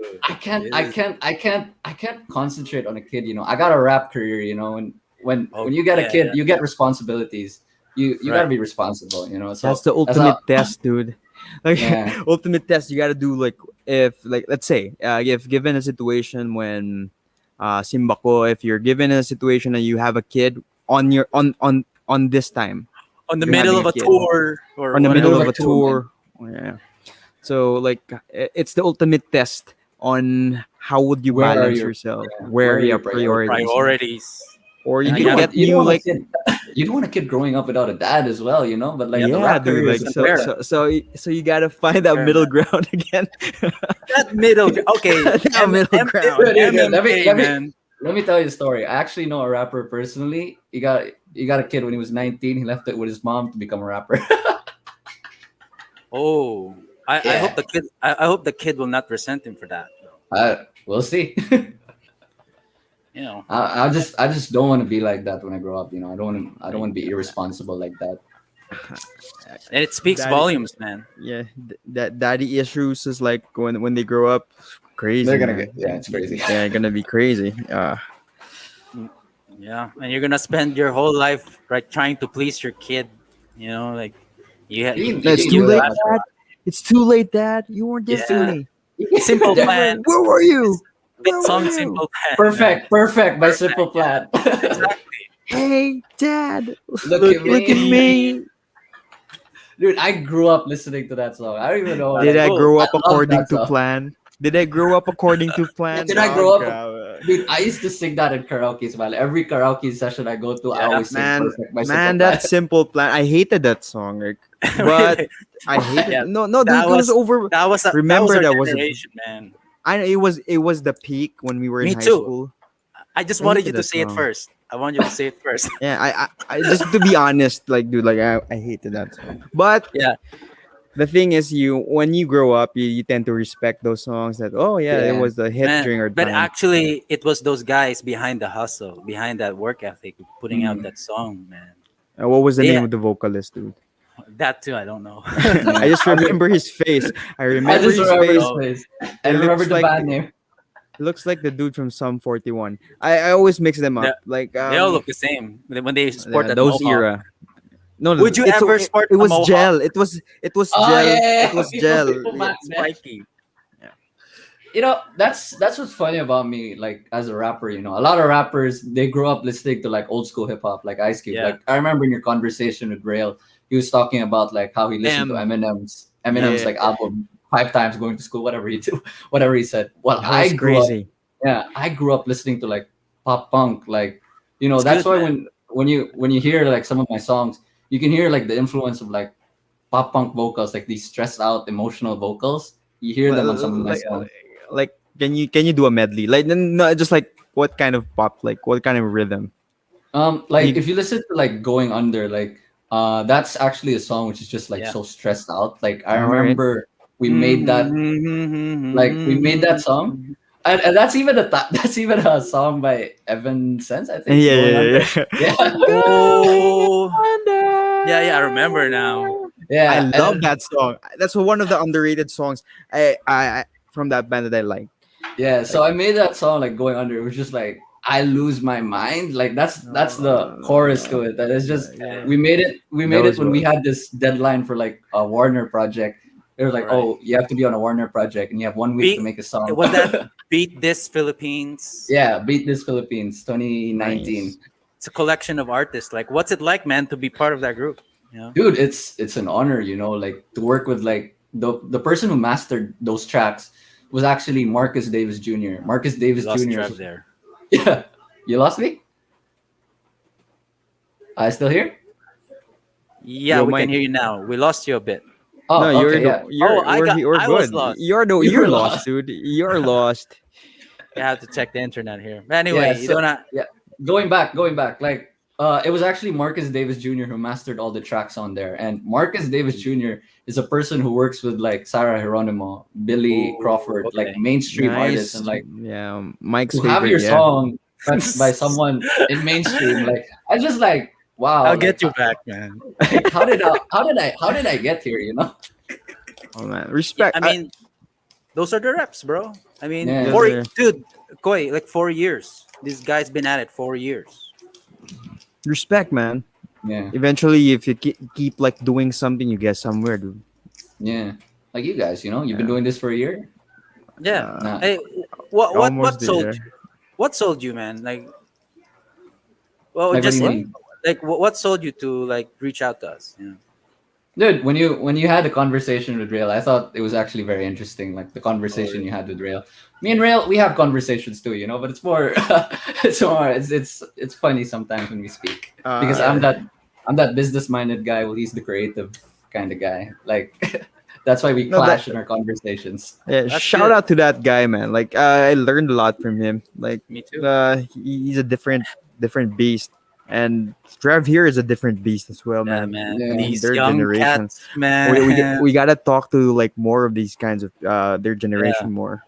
I can't concentrate on a kid. I got a rap career. And when Oh, when you get a yeah, kid, yeah. you get responsibilities. You Right. gotta be responsible. So that's the that's ultimate how, test, dude. Like, Yeah. ultimate test. You gotta do like if like let's say if given a situation when Simbako, if you're given a situation and you have a kid on your on this time, On the you're middle having of a a kid. tour or on the middle middle of of a a tour, tour. Oh, yeah. So like it's the ultimate test on how would you Where are balance your yourself, where where are are your your priorities? priorities. or you And I you could don't gotta want get you don't new want a like kid you don't want a kid growing up without a dad as well, but like Yep. the yeah, rap career dude. Like is so important. so you gotta find that Fair, middle man. ground again. That middle. Okay. That middle ground. Dude, MMK, man. let me tell you a story. I actually know a rapper personally. He got a kid when he was 19. He left it with his mom to become a rapper. Oh, I Yeah. hope the kid. I hope the kid will not resent him for that. We'll see. You know. I just don't want to be like that when I grow up. I don't want to be irresponsible like that. And it speaks Daddy, volumes, man. yeah, that daddy issues is like when they grow up, crazy. They're gonna Man. get yeah, it's crazy. Yeah, gonna be crazy. Yeah, and you're gonna spend your whole life like trying to please your kid. Like You you can No, it's you too can do late. that. It's too late, Dad. You weren't there for Yeah. me. Simple Plan. Where were you? That Where song were you? Simple Plan. Perfect by Perfect, Simple Plan. Exactly. Hey, Dad. Look at Look at me. me. Dude, I grew up listening to that song. I don't even know. Did Like, I Oh, grow I up love according that to song. plan? Did I grow up according to plan? Did I Oh, grow up? God. Dude, I used to sing that in karaoke, man. Every karaoke session I go to, I Yeah. always sing Man, Perfect by Simple man, Plan. that simple plan. I hated that song, like, but Really? I hated. Yeah. No, That dude, it was was over. that was Remember our that was. generation, man. It was the peak when we were in Me high too. school. I just I wanted you hated to that say it song. first. I want you to say it first. Yeah, I just to be honest, like, dude, like, I hated that song. But Yeah. the thing is, when you grow up, you tend to respect those songs. That, oh yeah, it Yeah. was the hit Man, during our but time. actually, it was those guys behind the hustle, behind that work ethic, putting out Mm. that song, man. What was the They name of the vocalist, dude? that too, I don't know. Yeah. I just remember his face. I I remember just his remember his face. Oh, face. I It remember looks the like band name. looks like the dude from Sum 41. I always mix them they, up. Like, they all look the same when they sport yeah, that those mohawk. era. No, no, Would you ever sport it a was mohawk? gel. It was Oh gel. yeah, It was people, gel. people Yeah. back then. Spiky. You know, that's what's funny about me. Like as a rapper, you know, a lot of rappers they grew up listening to like old school hip hop, like Ice Cube. Yeah. Like I remember in your conversation with Rail, he was talking about like how he listened to Eminem's Yeah, like album 5 times going to school, whatever he do, whatever he said. Well, that was crazy. I grew up listening to like pop punk, like you know, It's that's good, why man. when you hear like some of my songs, you can hear like the influence of like pop punk vocals, like these stressed out emotional vocals. You hear them on some of my Like, songs. like, can you do a medley? Like, no, just like what kind of pop? Like, what kind of rhythm? Like You, if you listen to like Going Under, like that's actually a song which is just like Yeah. so stressed out. Like I all right. remember we made that song. And that's even that's even a song by Evan Sense, I Yeah, think. Going yeah, Under. yeah. Yeah. Oh, Wonder. yeah, I remember now. I Yeah. love And that song. That's one of the underrated songs. I from that band that I like. yeah, Like, so I made that song like Going Under. It was just like I lose my mind. Like that's the chorus to it. That is just yeah. we made it That was when we what. had this deadline for like a Warner project. They were like, Right. oh, you have to be on a Warner project and you have 1 week to Beat make a song. was that Beat This Philippines? Yeah, Beat This Philippines Nice. 2019. It's a collection of artists. Like, what's it like, man, to be part of that group? You know? Dude, it's an honor, you know, like to work with like the person who mastered those tracks was actually Marcus Davis Jr. Marcus We Davis lost Jr. Trev there. Yeah. You lost me? I still here? Yeah, Yo, we can Mike. hear you now. We lost you a bit. Oh, No, okay, yeah. you're I was good. lost. You You're were lost, lost. dude. You're lost. You have to check the internet here. But Yeah, anyway, you so don't have, yeah, going back, like it was actually Marcus Davis Jr. who mastered all the tracks on there, and Marcus Davis Jr. is a person who works with like Sarah Geronimo, Billy Ooh, Crawford, like okay. mainstream artists, Nice. and like Yeah, Mike's to have favorite. your Yeah. song by someone in mainstream, like I just like wow, I'll like get you back, man. like how did I get here? You know? Oh man, Yeah, respect. I mean, those are the reps, bro. I mean, Yeah. Yeah. dude, Koi, like 4 years. This guy's been at it 4 years. Respect, man. Yeah, Eventually, if you keep like doing something, you get somewhere, dude. yeah. Like you guys, you know, you've been Yeah. doing this for a year. Yeah. Nah. Hey, what Almost sold there. you? What sold you, man? Like, well, Like what do just you What? mean? like what sold you to like reach out to us? You know? Dude, when you had the conversation with Rail, I thought it was actually very interesting. Like the conversation really? you had with Rail. Me and Rail, we have conversations too, you know, but it's more, it's funny sometimes when we speak because Yeah. I'm that business minded guy. Well, he's the creative kind of guy. Like that's why we No, clash in our conversations. yeah. That's Shout good. out to that guy, man. Like, I learned a lot from him. Like, Me too. he's a different beast, and Trev here is a different beast as well, Yeah, man. man. Yeah. These Their young generation. cats, man. We gotta talk to like more of these kinds of their Yeah. generation more.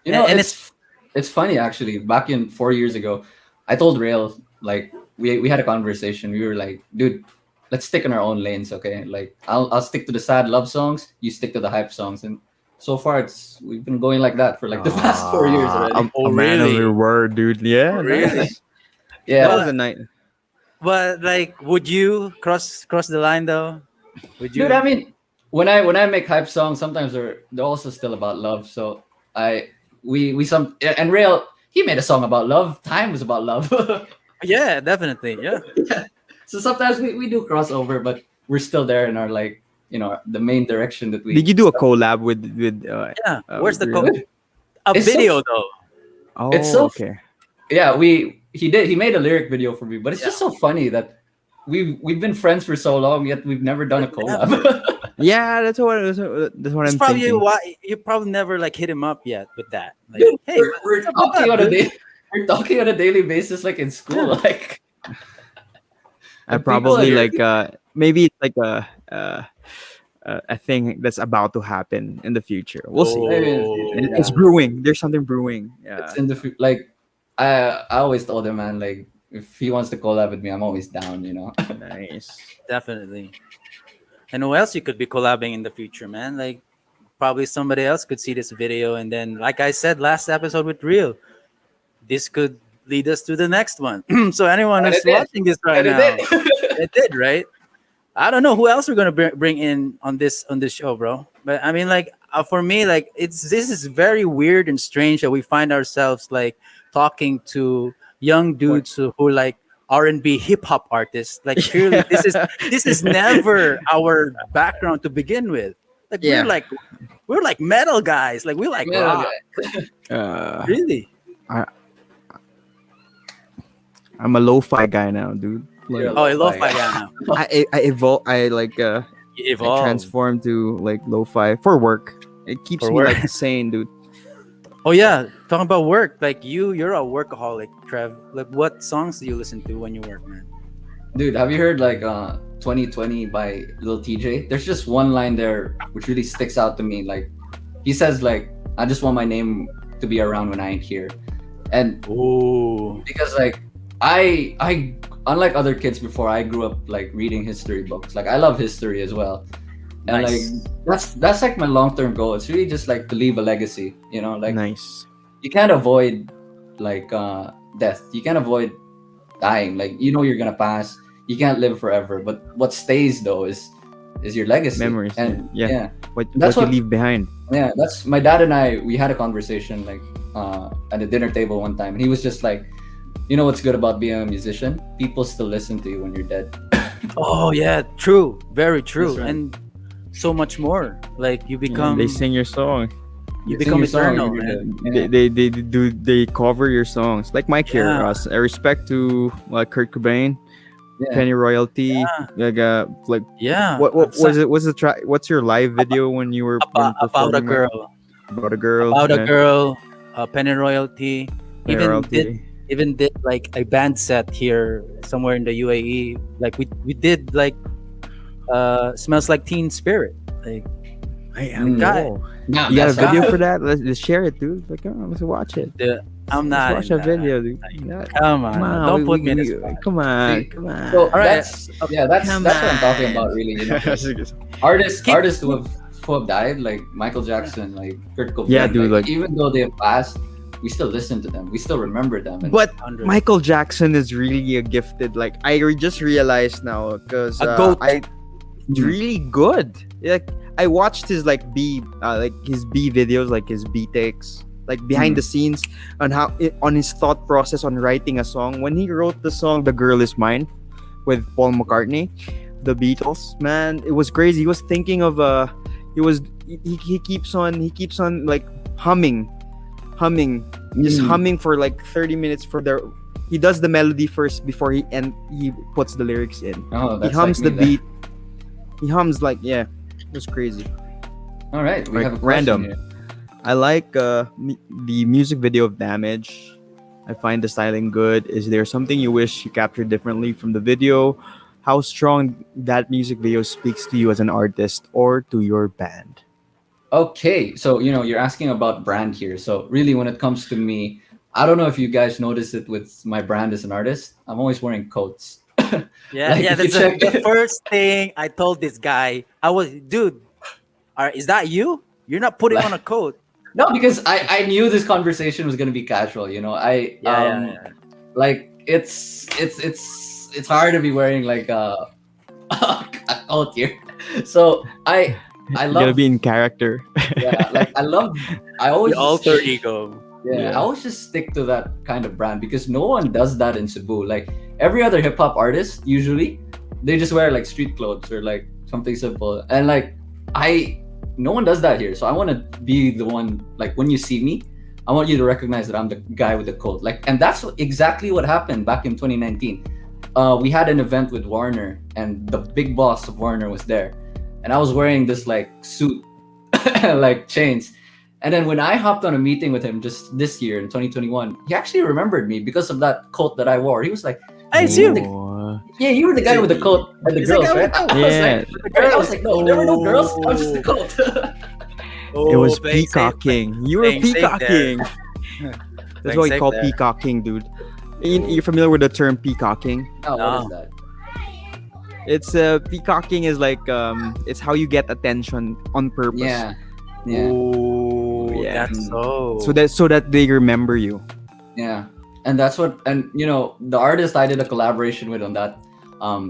You know, And it's funny actually. Back in 4 years ago, I told Rail like we had a conversation. We were like, dude, let's stick in our own lanes, okay? Like I'll stick to the sad love songs, you stick to the hype songs, and so far we've been going like that for like the past 4 years already. Oh, A man of really? your word, dude. Yeah, Really? nice. That Yeah, was a night. But like, would you cross the line though? Would dude. you? I mean, when I make hype songs, sometimes they're also still about love. So we some and Real, he made a song about love. Time was about love. Yeah, definitely. Yeah. So sometimes we do crossover, but we're still there in our like the main direction that we. Did you do a collab with Yeah. Where's the Real? a It's so video though? it's Oh, so okay. yeah. He made a lyric video for me, but it's just so funny that we've been friends for so long, yet we've never done a collab. Yeah, that's what It's I'm probably thinking. why you probably never like hit him up yet with that. Like, Dude, hey, we're what's up with talking that, on a dude? day. We're talking on a daily basis, like in school. Yeah. Like, I and people probably are like maybe it's like a thing that's about to happen in the future. We'll see. I mean, It's yeah, brewing. There's something brewing. it's Yeah. in the like. I always told him, man, like if he wants to collab with me, I'm always down. Nice. Definitely. And who else you could be collabing in the future, man? Like probably somebody else could see this video, and then, like I said last episode with Real, this could lead us to the next one. So anyone And who's it did. watching this right And it now, did. it did, right? I don't know who else we're gonna bring in on this show, bro. But I mean, like for me, like this is very weird and strange that we find ourselves like talking to young dudes who like R&B hip hop artists. Like clearly, this is never our background to begin with. Like Yeah. we're like metal guys. Like we like Metal rock. Uh, Really? I I'm a lo-fi guy now, dude. Like, You're a Oh, I love lo-fi my guy. guy now. I evolve. I like You I evolved transform to like lo-fi for work. It keeps For me work. like sane, dude. Oh yeah, talking about work. Like you're a workaholic, Trev. Like what songs do you listen to when you work, man? Dude, have you heard like 2020 by Lil TJ? There's just one line there which really sticks out to me. Like he says like, I just want my name to be around when I ain't here. And Ooh. because like I unlike other kids before, I grew up like reading history books. Like I love history as well. And Nice. like that's like my long-term goal. It's really just like to leave a legacy, like Nice. you can't avoid like death. You can't avoid dying. Like you're gonna pass. You can't live forever. But what stays though is your legacy. Memories. And Yeah. What That's you what- leave behind. yeah, that's my dad and I. We had a conversation like at a dinner table one time, and he was just like, what's good about being a musician? People still listen to you when you're dead. Oh yeah, true. Very true. That's right. And so much more. Like you become They sing your song. you Sing become your song eternal, when you're man. dead. They they cover your songs like Mike here. Yeah. I respect to Kurt Cobain, Yeah. Penny Royalty. Like Yeah. what I've was it? What's the track? What's your live video when you were about a performing? girl. About a girl. About a yeah. girl, Penny Royalty. Penny Royalty. Even did like a band set here somewhere in the UAE. Like we did like Smells Like Teen Spirit. Like Hey, guy. Nah, you got a that's video not- for that? Let's share it, dude. Like, let's watch it. I'm not Let's in watch that video, dude. Come on. Don't put me in this. Come on, See, come on. So right. that's that's Come what I'm talking on. about, really. Artists who have died, like Michael Jackson, like Kurt Cobain. Yeah, dude, like- even though they have passed, we still listen to them. We still remember them. And But 100. Michael Jackson is really a gifted. Like just realized now because A goat. He's really good. Like I watched his his B videos, like his B takes, like behind the scenes on on his thought process on writing a song. When he wrote the song "The Girl Is Mine" with Paul McCartney, the Beatles, man, it was crazy. He was thinking of he keeps on like humming, just humming for like 30 minutes for the. He does the melody first before he puts the lyrics in. oh, He that's hums like the me beat. He hums like it was crazy. then. All right, we Like, have a random. question here. I like the music video of Damage. I find the styling good. Is there something you wish you captured differently from the video? How strong that music video speaks to you as an artist or to your band? Okay, so you're asking about brand here. So really, when it comes to me, I don't know if you guys noticed it with my brand as an artist. I'm always wearing coats. Yeah, Like, yeah. if you That's check- the first thing I told this guy. Dude, is that you? You're not putting on a coat. No, because I knew this conversation was gonna be casual. Like it's hard to be wearing like a coat here. So I You gotta love be in character. yeah, like I The always alter ego. yeah, I Yeah. always just stick to that kind of brand because no one does that in Cebu. Like every other hip hop artist, usually they just wear like street clothes or like something simple. And like I, no one does that here. So I want to be the one. Like when you see me, I want you to recognize that I'm the guy with the coat. Like, and that's exactly what happened back in 2019. We had an event with Warner, and the big boss of Warner was there, and I was wearing this like suit, like chains. And then when I hopped on a meeting with him just this year in 2021, he actually remembered me because of that coat that I wore. He was like, Hey, it's "You were you. the Oh, yeah, you were the guy with the coat and the Is that girls, guy with right?" the I was yeah. like, right. I was like, "No, there were no girls. I was just the coat." It was playing safe, peacocking. You were playing safe there. peacocking. That's Playing what we safe call there. peacocking, dude. You're familiar with the term peacocking? Oh, what No. is that? It's peacocking is like it's how you get attention on purpose. Yeah, yeah, Ooh, Yeah. that's so. So that they remember you. yeah. And that's what, and you know, the artist I did a collaboration with on that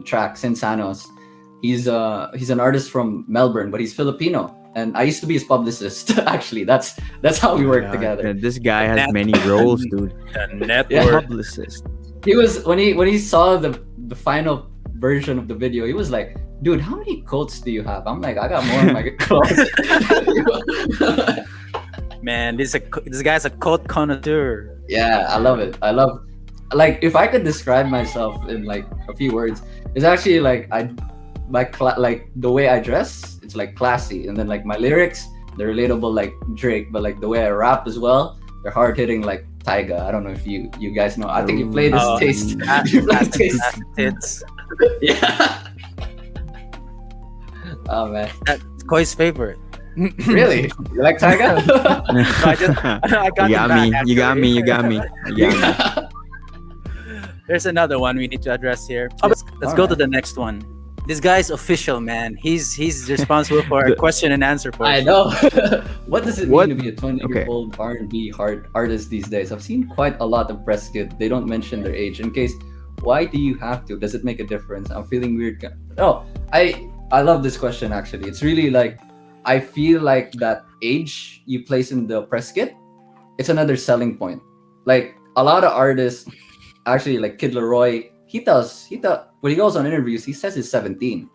track, Sinsanos, he's an artist from Melbourne, but he's Filipino. And I used to be his publicist. Actually, that's how we worked God, together. man, this guy has Net- many roles, dude. the network. Publicist. He was when he saw the final version of the video, he was like, "Dude, how many coats do you have?" I'm like, "I got more in my closet." Man, this guy's a code connoisseur. Yeah, I love it. I love, like, if I could describe myself in like a few words, it's actually like like the way I dress, it's like classy, and then like my lyrics, they're relatable like Drake, but like the way I rap as well, they're hard hitting like Tyga. I don't know if you guys know. I think you play this Oh, taste. Acid, You play acid, taste. acid tits. Yeah. Oh man, That's Koi's favorite. really? You like Tyga? I just I got You him got back, me. You got actually. me. You got me. You got me. There's another one we need to address here. Let's go to Alright. the next one. This guy's official, man. He's responsible for a question and answer I portion. know. What does it mean What? to be a 20-year-old R&B artist these days? I've seen quite a lot of press kit. They don't mention their age. In case, why do you have to? Does it make a difference? I'm feeling weird. Oh, I love this question actually. It's really like, I feel like that age you place in the press kit, it's another selling point. Like a lot of artists, actually like Kid Leroy, he when he goes on interviews, he says he's 17.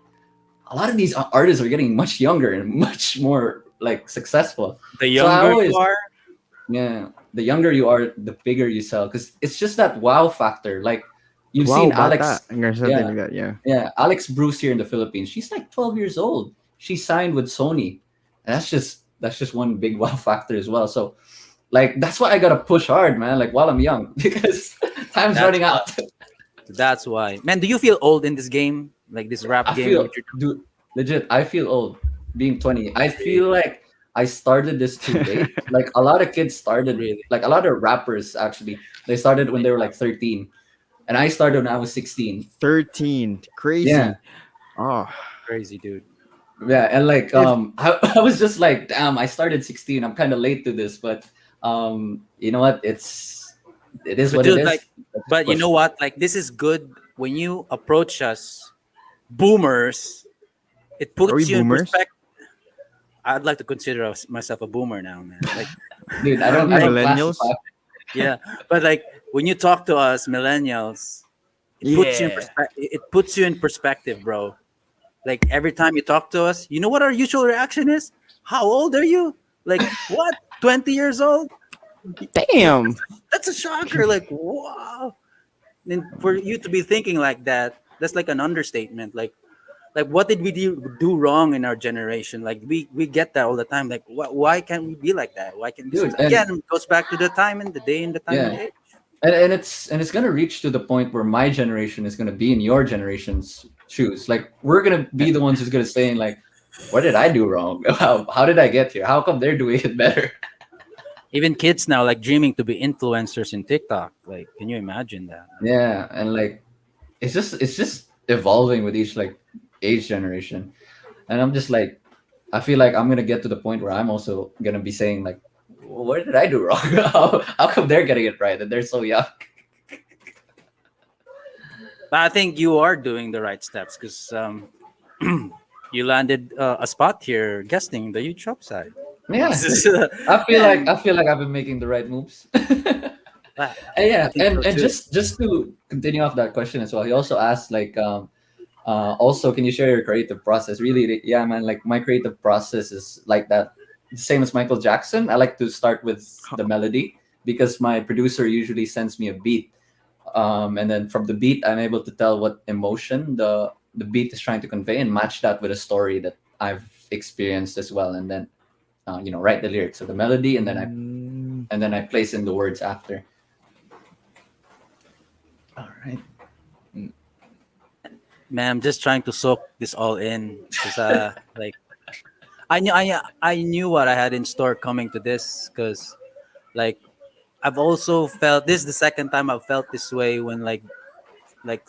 A lot of these artists are getting much younger and much more like successful. The So I younger always- you are, Yeah, the younger you are, the bigger you sell, because it's just that wow factor. Like you've Wow, seen about Alex, that. Or something yeah. like that. Yeah. yeah, Alex Bruce here in the Philippines. She's like 12 years old. She signed with Sony, and that's just one big wow factor as well. So, like that's why I gotta push hard, man. Like while I'm young, because time's That's running out. that's why. Man, do you feel old in this game? Like this rap I game? feel, that you're- dude, legit. I feel old being 20. I feel like I started this too late. Like a lot of kids started, Really? like a lot of rappers actually, they started when they were like 13, and I started when I was 16. 13. Crazy. Yeah. Oh. Crazy, dude. Yeah, and like I was just like, damn, I started 16. I'm kind of late to this, but you know what? It is But what dude, it is. like, but you know what? Like, this is good when you approach us, boomers. It puts Are we you in boomers? perspective. I'd like to consider myself a boomer now, man. Like, Dude, I Aren't don't we I don't millennials? classify. yeah, but like when you talk to us millennials, it puts you in Yeah. perspective. It puts you in perspective, bro. Like every time you talk to us, you know what our usual reaction is? How old are you? Like what? 20 years old? Damn. That's a shocker. Like wow. And for you to be thinking like that, that's like an understatement. Like what did we do wrong in our generation? Like we get that all the time. Like why can't we be like that? Why can this Dude, and- again it goes back to the time and the day and the time and Yeah. the age. And it's gonna reach to the point where my generation is gonna be in your generation's shoes. Like we're gonna be the ones who's gonna say like, what did I do wrong? How did I get here? How come they're doing it better? Even kids now like dreaming to be influencers in TikTok. Like, can you imagine that? Yeah, and like it's just evolving with each like age generation. And I'm just like, I feel like I'm gonna get to the point where I'm also gonna be saying like, well, what did I do wrong? How come they're getting it right and they're so young? But I think you are doing the right steps because You landed a spot here, guesting the huge shop side. Yeah, This is, I man, feel like I've been making the right moves. I, And I yeah, think so and too. just to continue off that question as well, he also asked like also, can you share your creative process? Really, yeah, man. Like my creative process is like that, same as Michael Jackson. I like to start with the melody because my producer usually sends me a beat, and then from the beat, I'm able to tell what emotion the beat is trying to convey and match that with a story that I've experienced as well, and then write the lyrics of the melody, Mm. and then I place in the words after. All right. Man, I'm just trying to soak this all in because like I knew what I had in store coming to this because like I've also felt this is the second time I've felt this way when like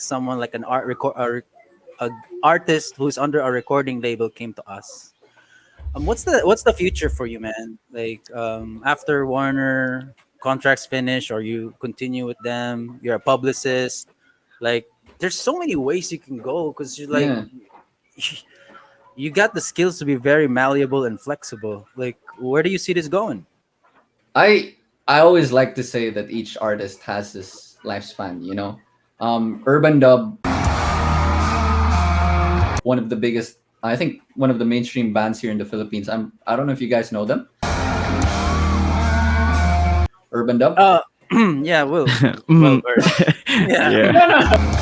someone like an a artist who's under a recording label came to us. What's the future for you, man? Like after Warner contracts finish, or you continue with them? You're a publicist. Like there's so many ways you can go because you're like Yeah. you got the skills to be very malleable and flexible. Like where do you see this going? I I always like to say that each artist has this lifespan, Urban Dub, one of the biggest, I think one of the mainstream bands here in the Philippines. I don't know if you guys know them. Urban Dub. Uh yeah, well Mm. versed. Yeah, Yeah. yeah.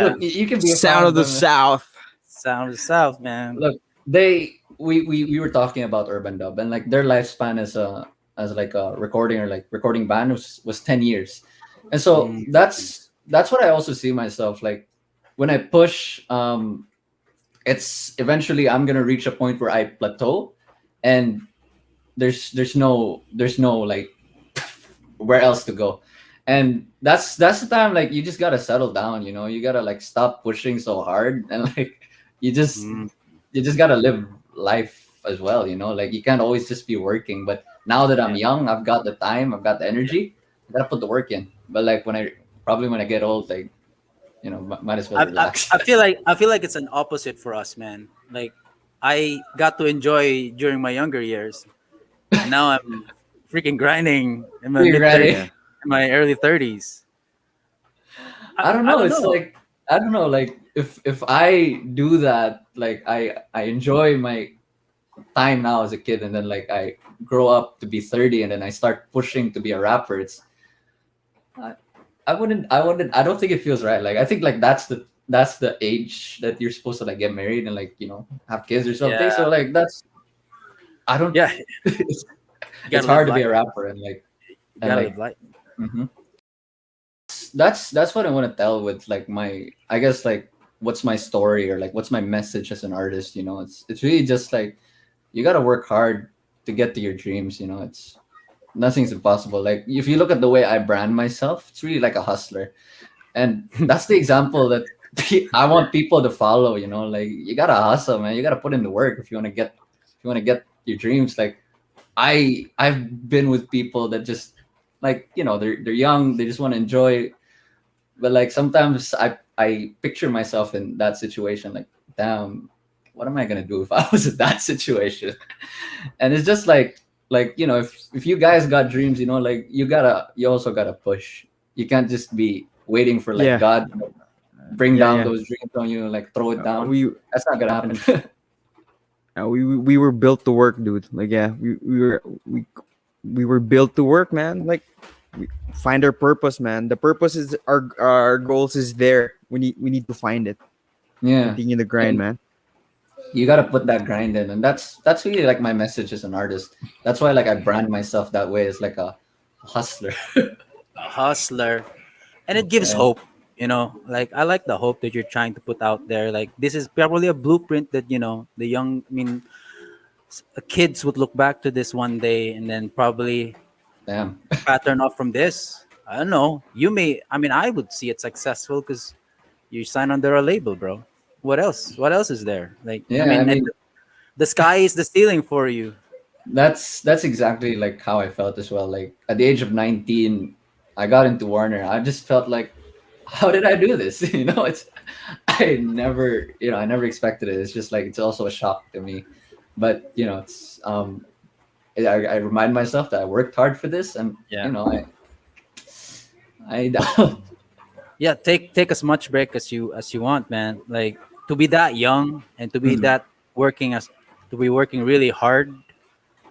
Look, you can be a fan Sound of of the them. South. Sound of the South, man. Look, we were talking about Urban Dub, and like their lifespan as like a recording or like recording band was 10 years. And so Mm, that's what I also see myself like when I push. It's eventually I'm gonna reach a point where I plateau, and there's no like where else to go. And that's the time like you just gotta settle down, you gotta like stop pushing so hard, and like you just mm, you just gotta live life as well, like you can't always just be working. But now that I'm yeah. young, I've got the time, I've got the energy, I gotta put the work in. But like when I get old, like might as well I, I, relax. I feel like it's an opposite for us, man. Like I got to enjoy during my younger years, and now I'm freaking grinding in my You're mid 30s, ready. Yeah. in my early 30s. I, I don't I know. don't It's know. like I don't know. Like if I do that, like I enjoy my time now as a kid, and then like I grow up to be 30, and then I start pushing to be a rapper. I, I don't think it feels right. Like I think like that's the age that you're supposed to like get married and like have kids or something. Yeah, So like I don't. yeah. it's, You it's gotta live hard to be life. a rapper and like You and gotta live like. life. Mhm. That's what I want to tell with like my, I guess, like what's my story or like what's my message as an artist. It's really just like you got to work hard to get to your dreams. It's nothing's impossible. Like if you look at the way I brand myself, it's really like a hustler, and that's the example that I want people to follow. Like you gotta hustle, man. You gotta put in the work if you want to get your dreams. Like I've been with people that just like they're young, they just want to enjoy. But like sometimes I picture myself in that situation, like damn, what am I gonna do if I was in that situation? And it's just like if you guys got dreams, like you also gotta push. You can't just be waiting for like Yeah. God to bring Yeah. down Yeah. those dreams on you, like throw it down. We That's not gonna happen. we were built to work, dude. Like yeah, we were built to work, man. Like we find our purpose, man. The purpose is our goals is there. We need to find it. Yeah. Continue the grind, And man. you got to put that grind in, and that's really like my message as an artist. That's why like I brand myself that way, as like a hustler. A hustler, and it gives Yeah. hope. Like I like the hope that you're trying to put out there. Like this is probably a blueprint that the young. I mean, kids would look back to this one day and then probably Damn. pattern off from this. I don't know. You may. I mean, I would see it successful because you sign under a label, bro. What else? What else is there? Like, I Yeah, I mean, and mean the sky is the ceiling for you. that's exactly like how I felt as well. Like at the age of 19, I got into Warner. I just felt like how did I do this? It's I never expected it. It's just like it's also a shock to me, but it's I remind myself that I worked hard for this, and Yeah. I Yeah, take as much break as you want, man. Like, to be that young and to be Mhm. that working as to be working really hard,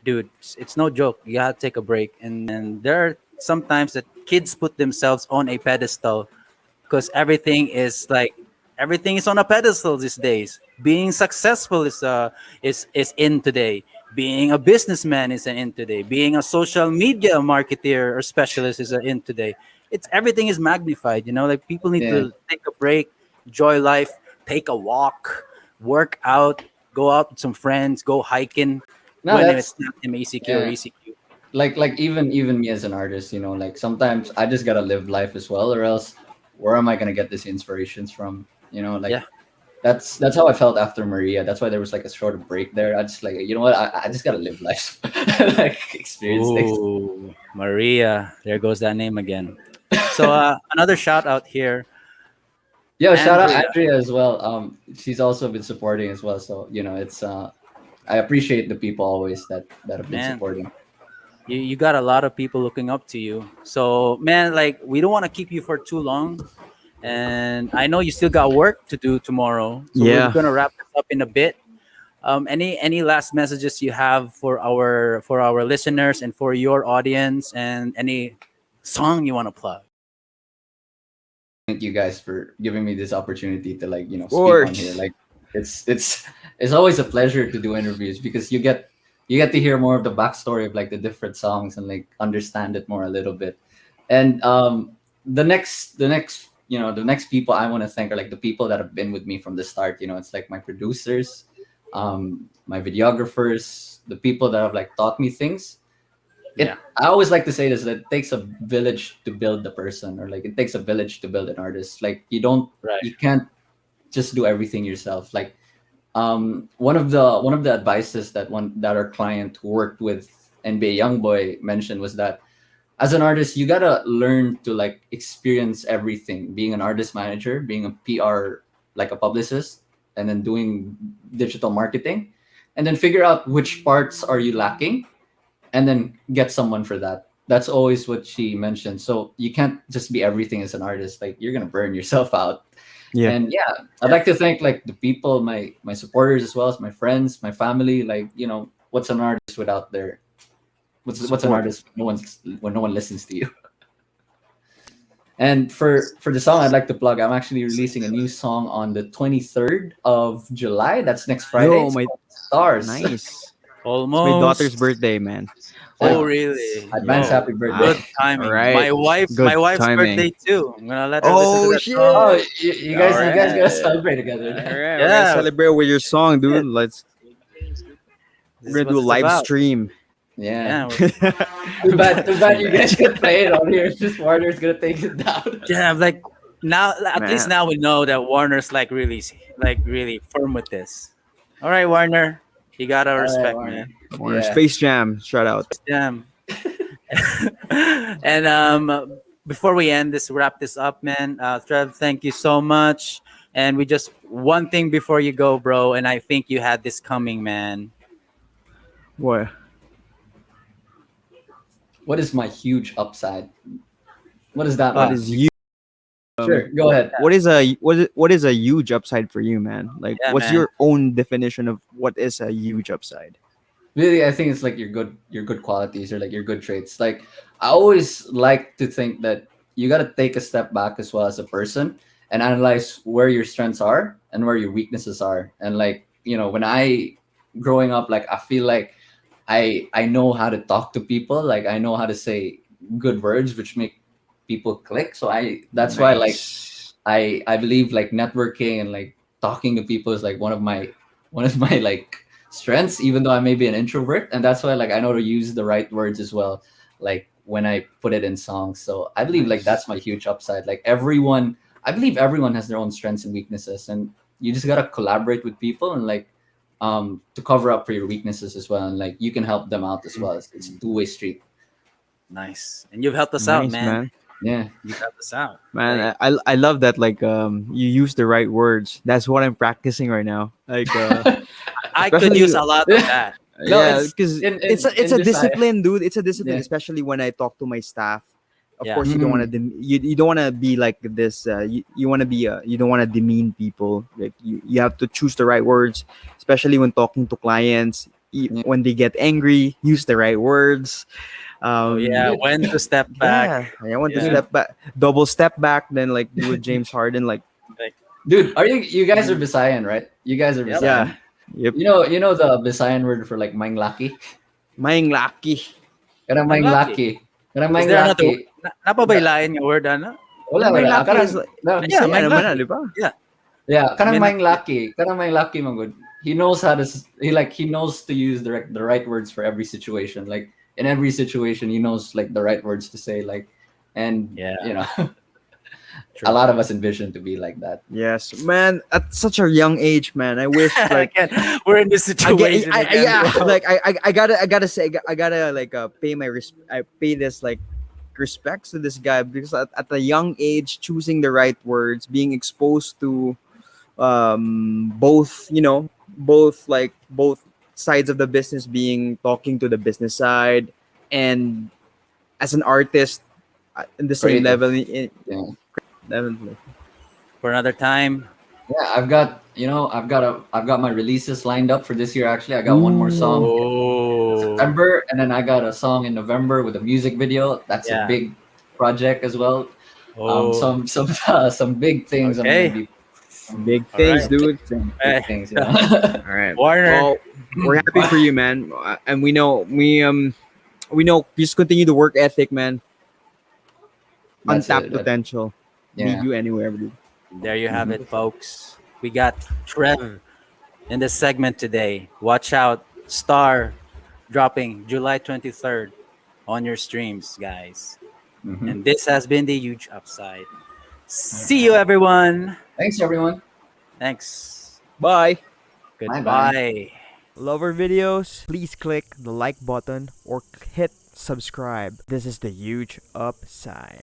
dude. It's no joke. You gotta take a break, and there are sometimes that kids put themselves on a pedestal because everything is on a pedestal these days. Being successful is in today. Being a businessman is an in today. Being a social media marketer or specialist is an in today. It's everything is magnified. Like, people need yeah. to take a break, enjoy life, take a walk, work out, go out with some friends, go hiking No, when that's it's not MECQ or yeah. ECQ. Like even me as an artist, like sometimes I just gotta live life as well, or else where am I gonna get these inspirations from? Like Yeah. that's how I felt after Maria. That's why there was like a short break there. I just like, what, I just gotta live life, like experience things. Ooh, Maria. There goes that name again. So, another shout out here, Yo, shout out Andrea. Andrea as well. She's also been supporting as well. So it's I appreciate the people always that have been Man, supporting. you got a lot of people looking up to you. So, man, like, we don't want to keep you for too long, and I know you still got work to do tomorrow. So we're Yeah. gonna wrap this up in a bit. Any last messages you have for our listeners and for your audience, and any song you want to plug? Thank you guys for giving me this opportunity to like Of speak on here. course. Like it's always a pleasure to do interviews because you get to hear more of the backstory of like the different songs and like understand it more a little bit. And the next people I want to thank are like the people that have been with me from the start. It's like my producers, my videographers, the people that have like taught me things. Yeah, I always like to say this, that it takes a village to build the person, or like it takes a village to build an artist. Like right. you can't just do everything yourself. Like one of the advices that our client who worked with NBA Youngboy mentioned was that as an artist you gotta learn to like experience everything, being an artist manager, being a PR, like a publicist, and then doing digital marketing, and then figure out which parts are you lacking, and then get someone for that. That's always what she mentioned. So you can't just be everything as an artist. Like you're gonna burn yourself out. Yeah. And yeah, I'd Yeah. like to thank like the people, my supporters, as well as my friends, my family. Like what's an artist without their what's an Support. artist when no one listens to you. And for the song I'd like to plug, I'm actually releasing a new song on the 23rd of July. That's next Friday. Yo, It's my called Stars. nice. It's my daughter's Almost. birthday, man. Oh, Ad- really? Advance Oh, happy birthday. good Ah, all timing. right. My Good wife's timing. birthday too. I'm gonna let her listen to Oh that shit! Oh, song. you All guys, Yeah, you guys gotta right, celebrate together. all right. We're gonna yeah. celebrate with your song, dude. This We're is gonna what do a it's live about. Yeah. stream. Yeah, Too bad you guys can play it on here. It's just Warner's gonna take it down. yeah. Like, now, at least Man, now we know that Warner's like really firm with this. All right, Warner, you got our All right, respect, Warner. man. Warner Yeah. Space Jam. Shout out. Damn. And before we end this, wrap this up, man. Trev, thank you so much. And we just one thing before you go, bro. And I think you had this coming, man. What? What is my huge upside? What does that Uh, What mean? is you? Sure, go ahead. What is a huge upside for you, man? Like, yeah, what's man. your own definition of what is a huge upside? Really, I think it's like your good qualities, or like your good traits. Like I always like to think that you got to take a step back as well as a person and analyze where your strengths are and where your weaknesses are. And like when I growing up, like I feel like I know how to talk to people. Like I know how to say good words which make people click. So that's why like Nice. I believe like networking and like talking to people is like one of my like strengths, even though I may be an introvert. And that's why like I know to use the right words as well, like when I put it in songs. So I believe like Nice. that's my huge upside. Like I believe everyone has their own strengths and weaknesses, and you just gotta collaborate with people and like to cover up for your weaknesses as well, and like you can help them out as well. It's a two-way street. Nice. And you've helped us out, Nice, man. man. Yeah. You got the sound. Man, Like, I love that like you use the right words. That's what I'm practicing right now. Like I could use especially a lot of that. No, yeah, it's because in it's in a design. discipline, dude. It's a discipline, Yeah. especially when I talk to my staff. Of Yeah. course, you don't want to Mhm. you don't want to be like this. You want to be you don't want to demean people. Like you have to choose the right words, especially when talking to clients. Yeah. When they get angry, use the right words. Oh yeah, Dude, when to step back. Yeah, I want to Yeah. dude, step back, double step back, then like do a James Harden, like Like, dude, are you guys are Visayan, right? You guys are yep. yeah, Visayan. yep, You know the Visayan word for like maing laki? maing laki. Kanang Mang maing lucky. laki. Kanang Is maing there another laki. The, napabaylayan yung word ano? wala, Maing wala. laki is Kanang, like no, Yeah, Bisaya mang naman na, lucky. di ba? Yeah. yeah, I kanang mean, maing laki. Kanang maing laki man good. He knows how to he knows to use the right words for every situation. Like in every situation he knows like the right words to say, like, and yeah, you know a true. lot of us envision to be like that. Yes, man. At such a young age, man. I wish like Again, we're in this I get, situation again, yeah, bro. like I gotta say, I gotta like pay my I pay this like respects to this guy because at a young age, choosing the right words, being exposed to both, both sides of the business, being talking to the business side, and as an artist in the same Creative. level, Yeah. definitely. For another time. Yeah, I've got my releases lined up for this year. Actually, I got one more song in Oh, September, and then I got a song in November with a music video. That's a yeah. big project as well. Oh, Some big things I'm gonna okay. be Big All things, right. dude. some big Hey, things, you know. All right. Warner. Well, we're happy for you, man, and we know just continue the work ethic, man. That's Untapped it. potential. Need Yeah. you anywhere, dude. There you have Mhm. it, folks. We got Trev in this segment today. Watch out. Star dropping July 23rd on your streams, guys. Mhm. And this has been the huge upside. See you, everyone. Thanks, everyone. Thanks. Bye. Bye bye. Goodbye. Love our videos? Please click the like button or hit subscribe. This is the huge upside.